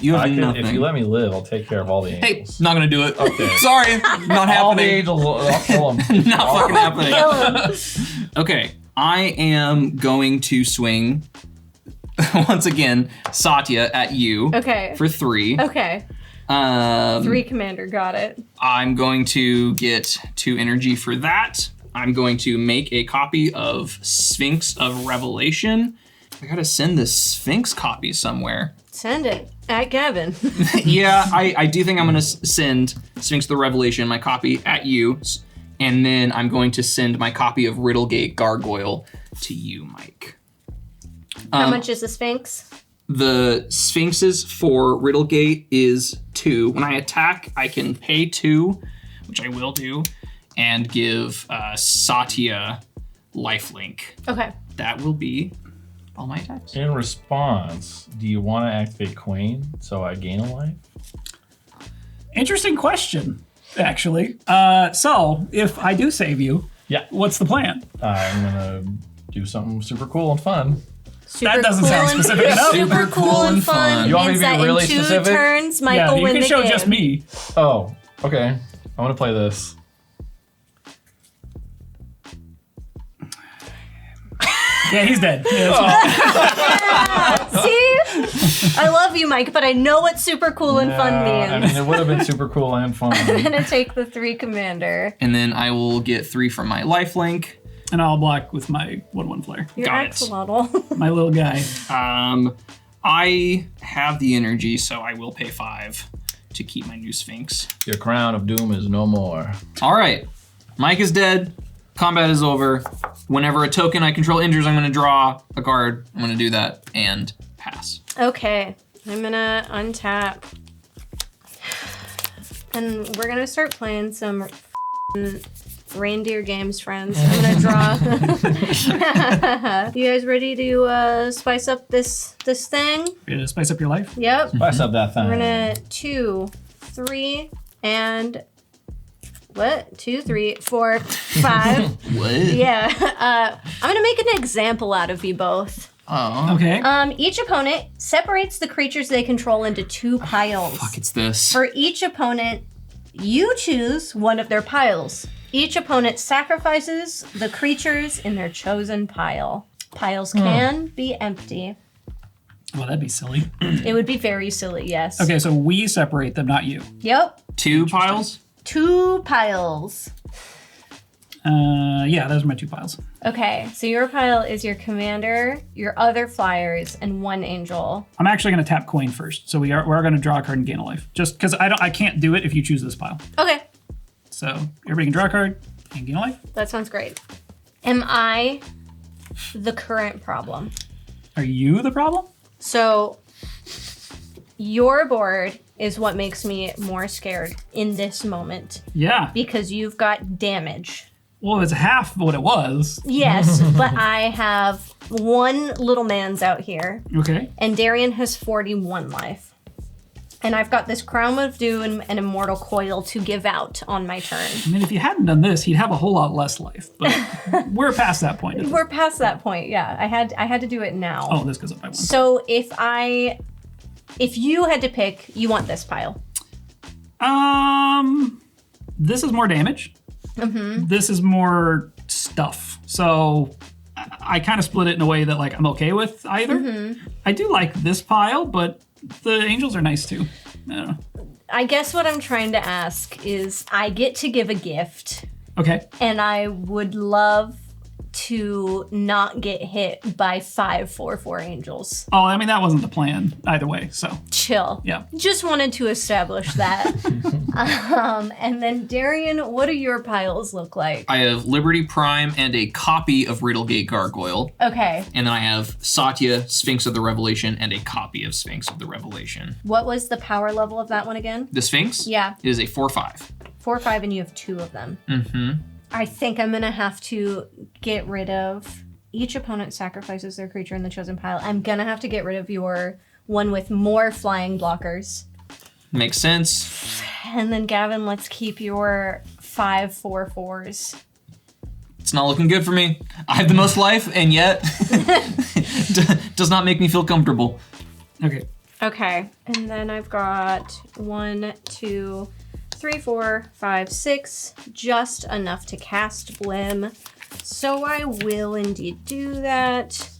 You have nothing. If you let me live, I'll take care of all the Hey, angels. not gonna do it. Okay. Sorry, not All the happening. angels, I'll kill them. Not fucking happening. Kill him. Okay, I am going to swing once again, Satya at you Okay. for 3. Okay. 3 commander, got it. I'm going to get 2 energy for that. I'm going to make a copy of Sphinx of Revelation. I gotta send this Sphinx copy somewhere. Send it at Gavin. Yeah, I do think I'm gonna send Sphinx of the Revelation, my copy, at you. And then I'm going to send my copy of Riddlegate Gargoyle to you, Mike. How much is the Sphinx? The Sphinxes for Riddlegate is 2. When I attack, I can pay 2, which I will do, and give Satya lifelink. Okay. That will be all my attacks. In response, do you want to activate Kwain so I gain a life? Interesting question, actually. So, if I do save you, Yeah. what's the plan? I'm gonna do something super cool and fun. Super doesn't cool sound and- specific enough. Super cool and fun. You want me means to be that really in 2 specific? turns, Mike Yeah, will you win can the show game. just me. Oh, okay. I want to play this. Yeah, he's dead. Yeah, that's fine. See? I love you, Mike, but I know what super cool and fun I means. mean, it would have been super cool and fun. I'm gonna take the 3 commander. And then I will get 3 from my lifelink. And I'll block with my 1/1 flare. Your Got it. axolotl. My little guy. I have the energy, so I will pay 5 to keep my new Sphinx. Your crown of doom is no more. All right, Mike is dead. Combat is over. Whenever a token I control injures, I'm going to draw a card. I'm going to do that and pass. Okay, I'm gonna untap. And we're gonna start playing some f***ing reindeer games, friends. I'm gonna draw. You guys ready to spice up this thing? Ready to spice up your life? Yep. Spice up that thing. We're gonna 2, 3, and what? 2, 3, 4, 5. What? Yeah. I'm gonna make an example out of you both. Oh. Okay. Each opponent separates the creatures they control into 2 piles. Fuck, it's this. For each opponent, you choose one of their piles. Each opponent sacrifices the creatures in their chosen pile. Piles can be empty. Well, that'd be silly. It would be very silly, yes. Okay, so we separate them, not you. Yep. 2 piles? 2 piles. Yeah, those are my 2 piles. Okay, so your pile is your commander, your other flyers, and 1 angel. I'm actually going to tap Kwain first, so we're going to draw a card and gain a life. Just because I can't do it if you choose this pile. Okay, So everybody can draw a card and gain a life. that sounds great. Am I the current problem? Are you the problem? So your board is what makes me more scared in this moment Yeah. because you've got damage. Well, it's half what it was. Yes, but I have 1 little man's out here, Okay. and Darien has 41 life. And I've got this Crown of Doom and an Immortal Coil to give out on my turn. I mean, if you hadn't done this, he'd have a whole lot less life. But we're past that point. We're past that point, yeah. I had to do it now. Oh, this goes up by 1. So if you had to pick, you want this pile. This is more damage. This is more stuff. So I kind of split it in a way that like I'm okay with either. I do like this pile, but the angels are nice too. I don't know. I guess what I'm trying to ask is I get to give a gift, Okay. and I would love to not get hit by 5/4/4 angels. Oh, I mean, that wasn't the plan either way. So Chill. yeah. Just wanted to establish that. And then Darien, what do your piles look like? I have Liberty Prime and a copy of Riddlegate Gargoyle. Okay. And then I have Satya, Sphinx of the Revelation, and a copy of Sphinx of the Revelation. What was the power level of that one again? The Sphinx? Yeah. It is a 4/5. 4/5, and you have 2 of them. I think I'm gonna have to get rid of each opponent sacrifices their creature in the chosen pile. I'm gonna have to get rid of your one with more flying blockers. Makes sense. And then Gavin, let's keep your 5/4/4s. It's not looking good for me. I have the most life, and yet does not make me feel comfortable. Okay. Okay, and then I've got 1, 2, 3, 4, 5, 6, just enough to cast Blim. So I will indeed do that.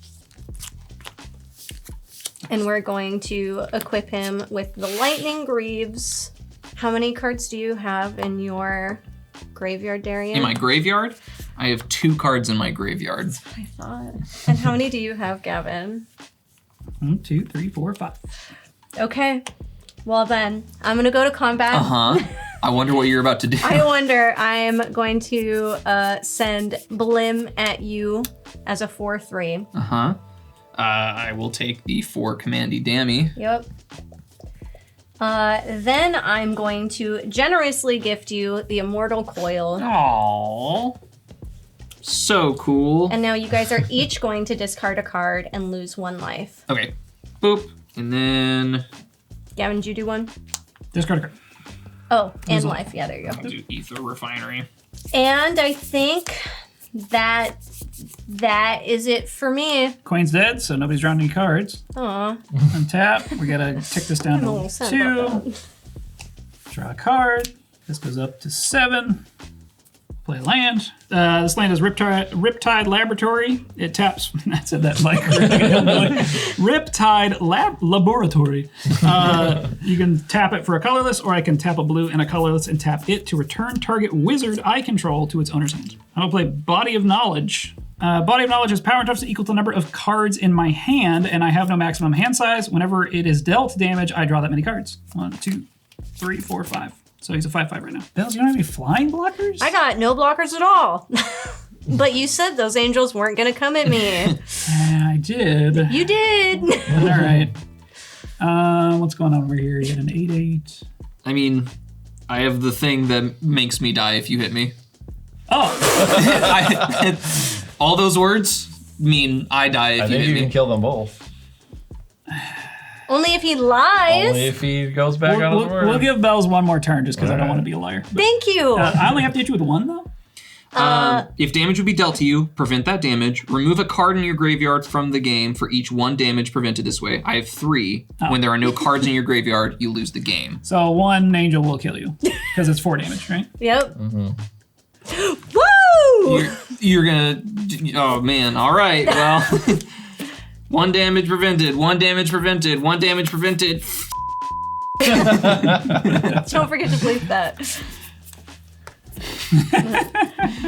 And we're going to equip him with the Lightning Greaves. How many cards do you have in your graveyard, Darien? In my graveyard, I have 2 cards in my graveyard. I thought. And how many do you have, Gavin? 1, 2, 3, 4, 5. Okay. Well then, I'm gonna go to combat. I wonder what you're about to do. I wonder, I'm going to send Blim at you as a 4/3. I will take the 4 commandy dammy. Yep. Then I'm going to generously gift you the Immortal Coil. Aww. So cool. And now you guys are each going to discard a card and lose 1 life. Okay. Boop. And then Gavin, did you do one? Discard a card. Oh, and life. Yeah, there you go. I'll do Ether Refinery. And I think that is it for me. Queen's dead, so nobody's drawing any cards. Aw. Untap. We gotta tick this down I'm a little to sad about 2. Draw a card. This goes up to 7. Play a land. This land is Riptide Laboratory. It taps. I said that like Riptide Laboratory. You can tap it for a colorless, or I can tap a blue and a colorless and tap it to return target wizard I control to its owner's hand. I will play Body of Knowledge. Body of Knowledge has power and toughness equal to the number of cards in my hand, and I have no maximum hand size. Whenever it is dealt damage, I draw that many cards. 1, 2, 3, 4, 5. So he's a 5/5 right now. Bells, you don't have any flying blockers? I got no blockers at all. But you said those angels weren't gonna come at me. I did. You did. All right. What's going on over here? You got an 8/8. I mean, I have the thing that makes me die if you hit me. Oh, All those words mean I die if I you think hit you me. can kill them both. Only if he lies. Only if he goes back on his word. we'll give Bells one more turn just because I don't want to be a liar. But, Thank you. I only have to hit you with 1 though. If damage would be dealt to you, prevent that damage. Remove a card in your graveyard from the game for each 1 damage prevented this way. I have 3. When there are no cards in your graveyard, you lose the game. So 1 angel will kill you because it's 4 damage, right? Yep. Woo! You're gonna. Oh man! All right. Well, 1 damage prevented. 1 damage prevented. 1 damage prevented. Don't forget to bleep that.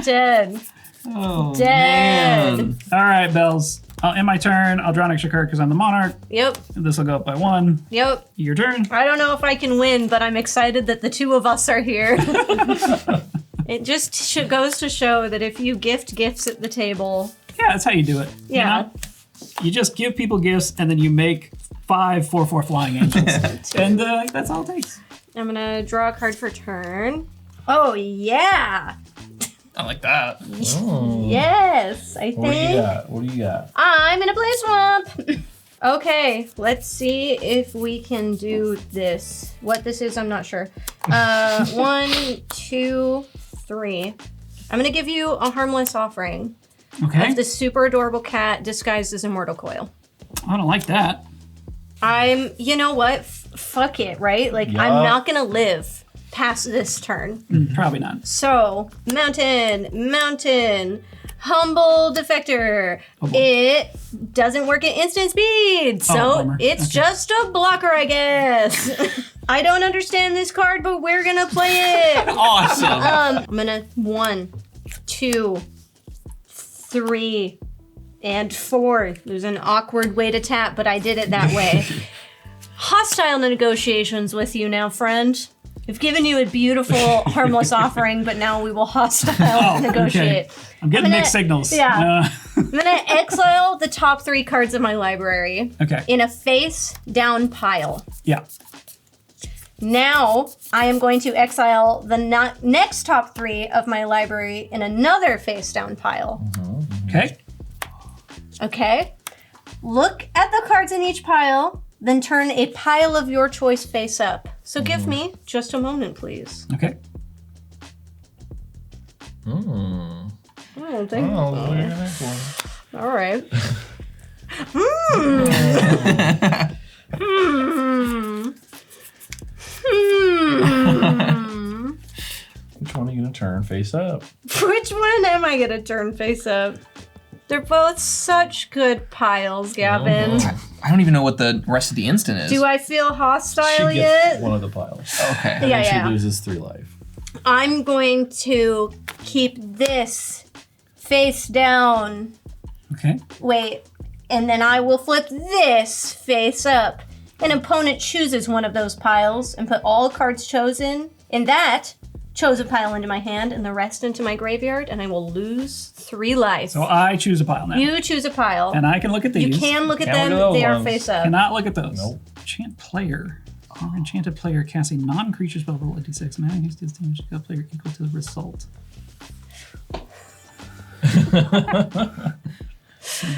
Dead. Oh Dead. man. All right, Bells. In my turn, I'll draw an extra card because I'm the monarch. Yep. This will go up by 1. Yep. Your turn. I don't know if I can win, but I'm excited that the two of us are here. It just goes to show that if you gift gifts at the table, Yeah, that's how you do it. yeah. You know? You just give people gifts and then you make 5 4/4 flying angels. And that's all it takes. I'm gonna draw a card for turn. Oh yeah. I like that. Yes, I What do you think got? What do you got? I'm in a blaze swamp. Okay, let's see if we can do this. What this is, I'm not sure. 1, 2, 3. I'm gonna give you a harmless offering Okay. of the super adorable cat disguised as Immortal Coil. I don't like that. You know what? Fuck it, right? Like, Yeah. I'm not gonna live past this turn. Probably not. So, mountain, humble defector. It doesn't work at instant speed, so bummer. it's Okay. just a blocker, I guess. I don't understand this card, but we're gonna play it. Awesome. I'm gonna 1, 2, 3, and 4. There's an awkward way to tap, but I did it that way. Hostile negotiations with you now, friend. I've given you a beautiful, harmless offering, but now we will hostile negotiate. Okay. I'm getting gonna- mixed signals. yeah. I'm gonna exile the top 3 cards of my library Okay. in a face-down pile. Yeah. Now, I am going to exile the next top 3 of my library in another face-down pile. Okay. Okay? Look at the cards in each pile, then turn a pile of your choice face up. So give me just a moment, please. Okay. Oh, thank Oh, you. what are you gonna for? All right. Which one are you gonna turn face up? Which one am I gonna turn face up? They're both such good piles, Gavin. I don't even know what the rest of the instant is. Do I feel hostile She gets yet? one of the piles. Okay. And Yeah, then yeah. she loses 3 life. I'm going to keep this face down. Okay. Wait, and then I will flip this face up. An opponent chooses one of those piles and put all cards chosen in that chosen pile into my hand and the rest into my graveyard, and I will lose 3 life. So I choose a pile now. You choose a pile. And I can look at these. You can look at Can't them. look at those They are ones. face up. Cannot look at those. Nope. Enchant player. Our enchanted player casts a non-creature spell, roll a d6. Man, he deals damage to the player equal to the result.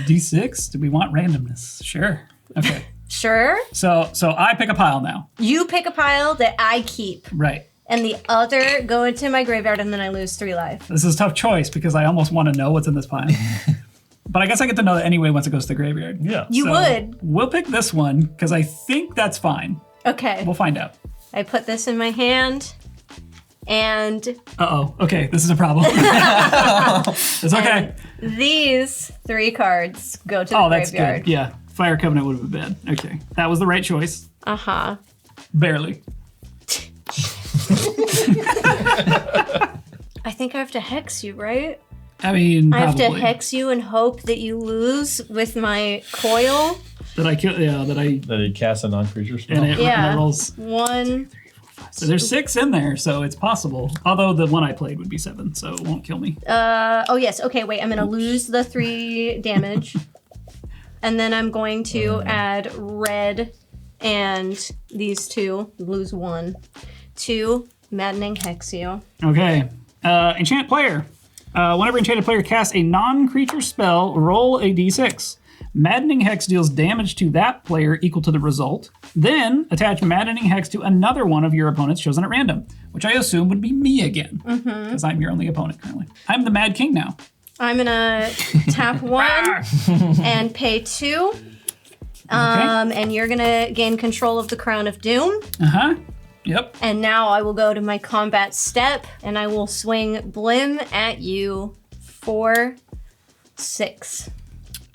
D6? Do we want randomness? Sure. Okay. Sure. So I pick a pile now. You pick a pile that I keep, Right. and the other go into my graveyard, and then I lose 3 life. This is a tough choice because I almost want to know what's in this pile. But I guess I get to know that anyway once it goes to the graveyard. Yeah. You So would. We'll pick this one because I think that's fine. Okay. We'll find out. I put this in my hand, and Uh-oh. Okay, this is a problem. It's okay. these 3 cards go to the Oh, that's graveyard. good. Yeah. Fire Covenant would have been bad. Okay. That was the right choice. Uh-huh. Barely. I think I have to hex you, right? I mean, I have to probably. hex you and hope that you lose with my coil. That I kill. Yeah. That I. That he casts a non-creature spell. And it, and Yeah. it rolls. 1. So there's 6 in there, so it's possible. Although the one I played would be 7, so it won't kill me. Oh, yes. Okay, wait. I'm going to lose the 3 damage. And then I'm going to add red and these 2. Lose 1. 2. Maddening Hex you. Okay. Enchant player. Whenever enchanted player casts a non-creature spell, roll a d6. Maddening Hex deals damage to that player equal to the result. Then attach Maddening Hex to another one of your opponents chosen at random, which I assume would be me again, because I'm your only opponent currently. I'm the Mad King now. I'm going to tap 1 and pay 2. And you're going to gain control of the Crown of Doom. Uh-huh. Yep. And now I will go to my combat step, and I will swing Blim at you for 6.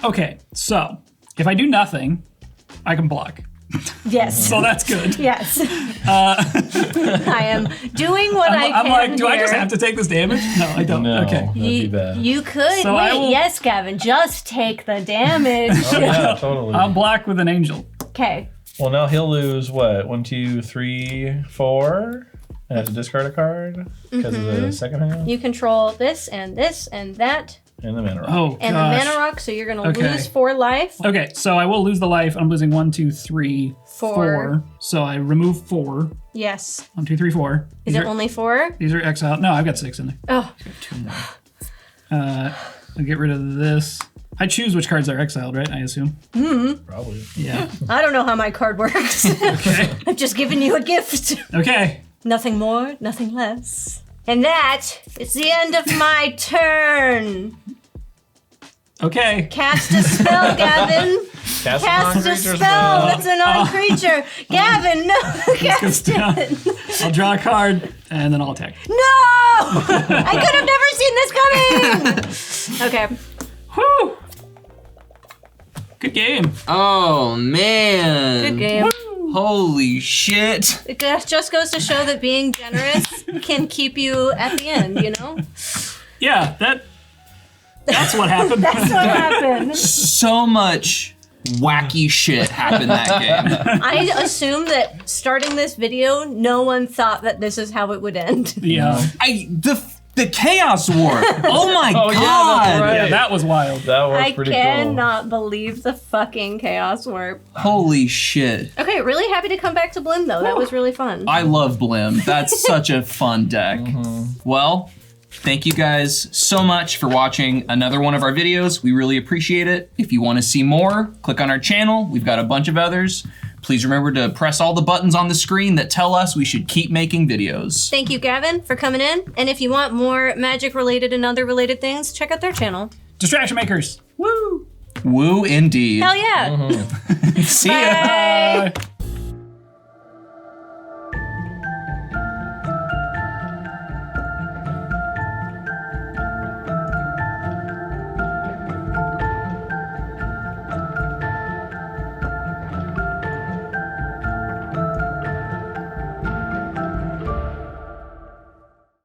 Okay, so if I do nothing, I can block. Yes. So that's good. Yes. I am doing what I can. I'm like, do I just here. have to take this damage? No, I don't. No, Okay. that'd be bad. You could. So I Wait, will- yes, Gavin, just take the damage. Oh, yeah, totally. I'll block with an angel. Okay. Well, now he'll lose what? 1, 2, 3, 4, and have to discard a card because of the second hand You control this and that and the mana rock. Oh, and gosh. the mana rock, so you're gonna Okay. lose 4 life. Okay, so I will lose the life. I'm losing 1, 2, 3, 4. 4. So I remove 4. Yes. 1, 2, 3, 4. Is These it are, only 4? these are exiled. No, I've got 6 in there. Oh, I'll get rid of this. I choose which cards are exiled, right? I assume. Probably. Yeah. I don't know how my card works. Okay. I've just given you a gift. Okay. Nothing more, nothing less. And that is the end of my turn. Okay. Cast a spell, Gavin. Cast Cast a spell. That's a non-creature. Gavin, no. Goes Cast down. it. I'll draw a card and then I'll attack. No! I could have never seen this coming. Okay. Whew. Good game. Oh man. Good game. Holy shit. It just goes to show that being generous can keep you at the end, you know? Yeah, that's what happened. That's what happened. So much wacky shit happened that game. I assume that starting this video, no one thought that this is how it would end. Yeah. The Chaos War. Oh my Oh, god. yeah, that's right. Yeah, that was wild. That was I pretty cannot believe the fucking Chaos Warp. Holy shit. Okay, really happy to come back to Blim though. That was really fun. I love Blim. That's such a fun deck. Well, thank you guys so much for watching another one of our videos. We really appreciate it. If you want to see more, click on our channel. We've got a bunch of others. Please remember to press all the buttons on the screen that tell us we should keep making videos. Thank you, Gavin, for coming in. And if you want more magic related and other related things, check out their channel. Distraction makers. Woo. Woo indeed. Hell yeah. See ya. Bye. Bye.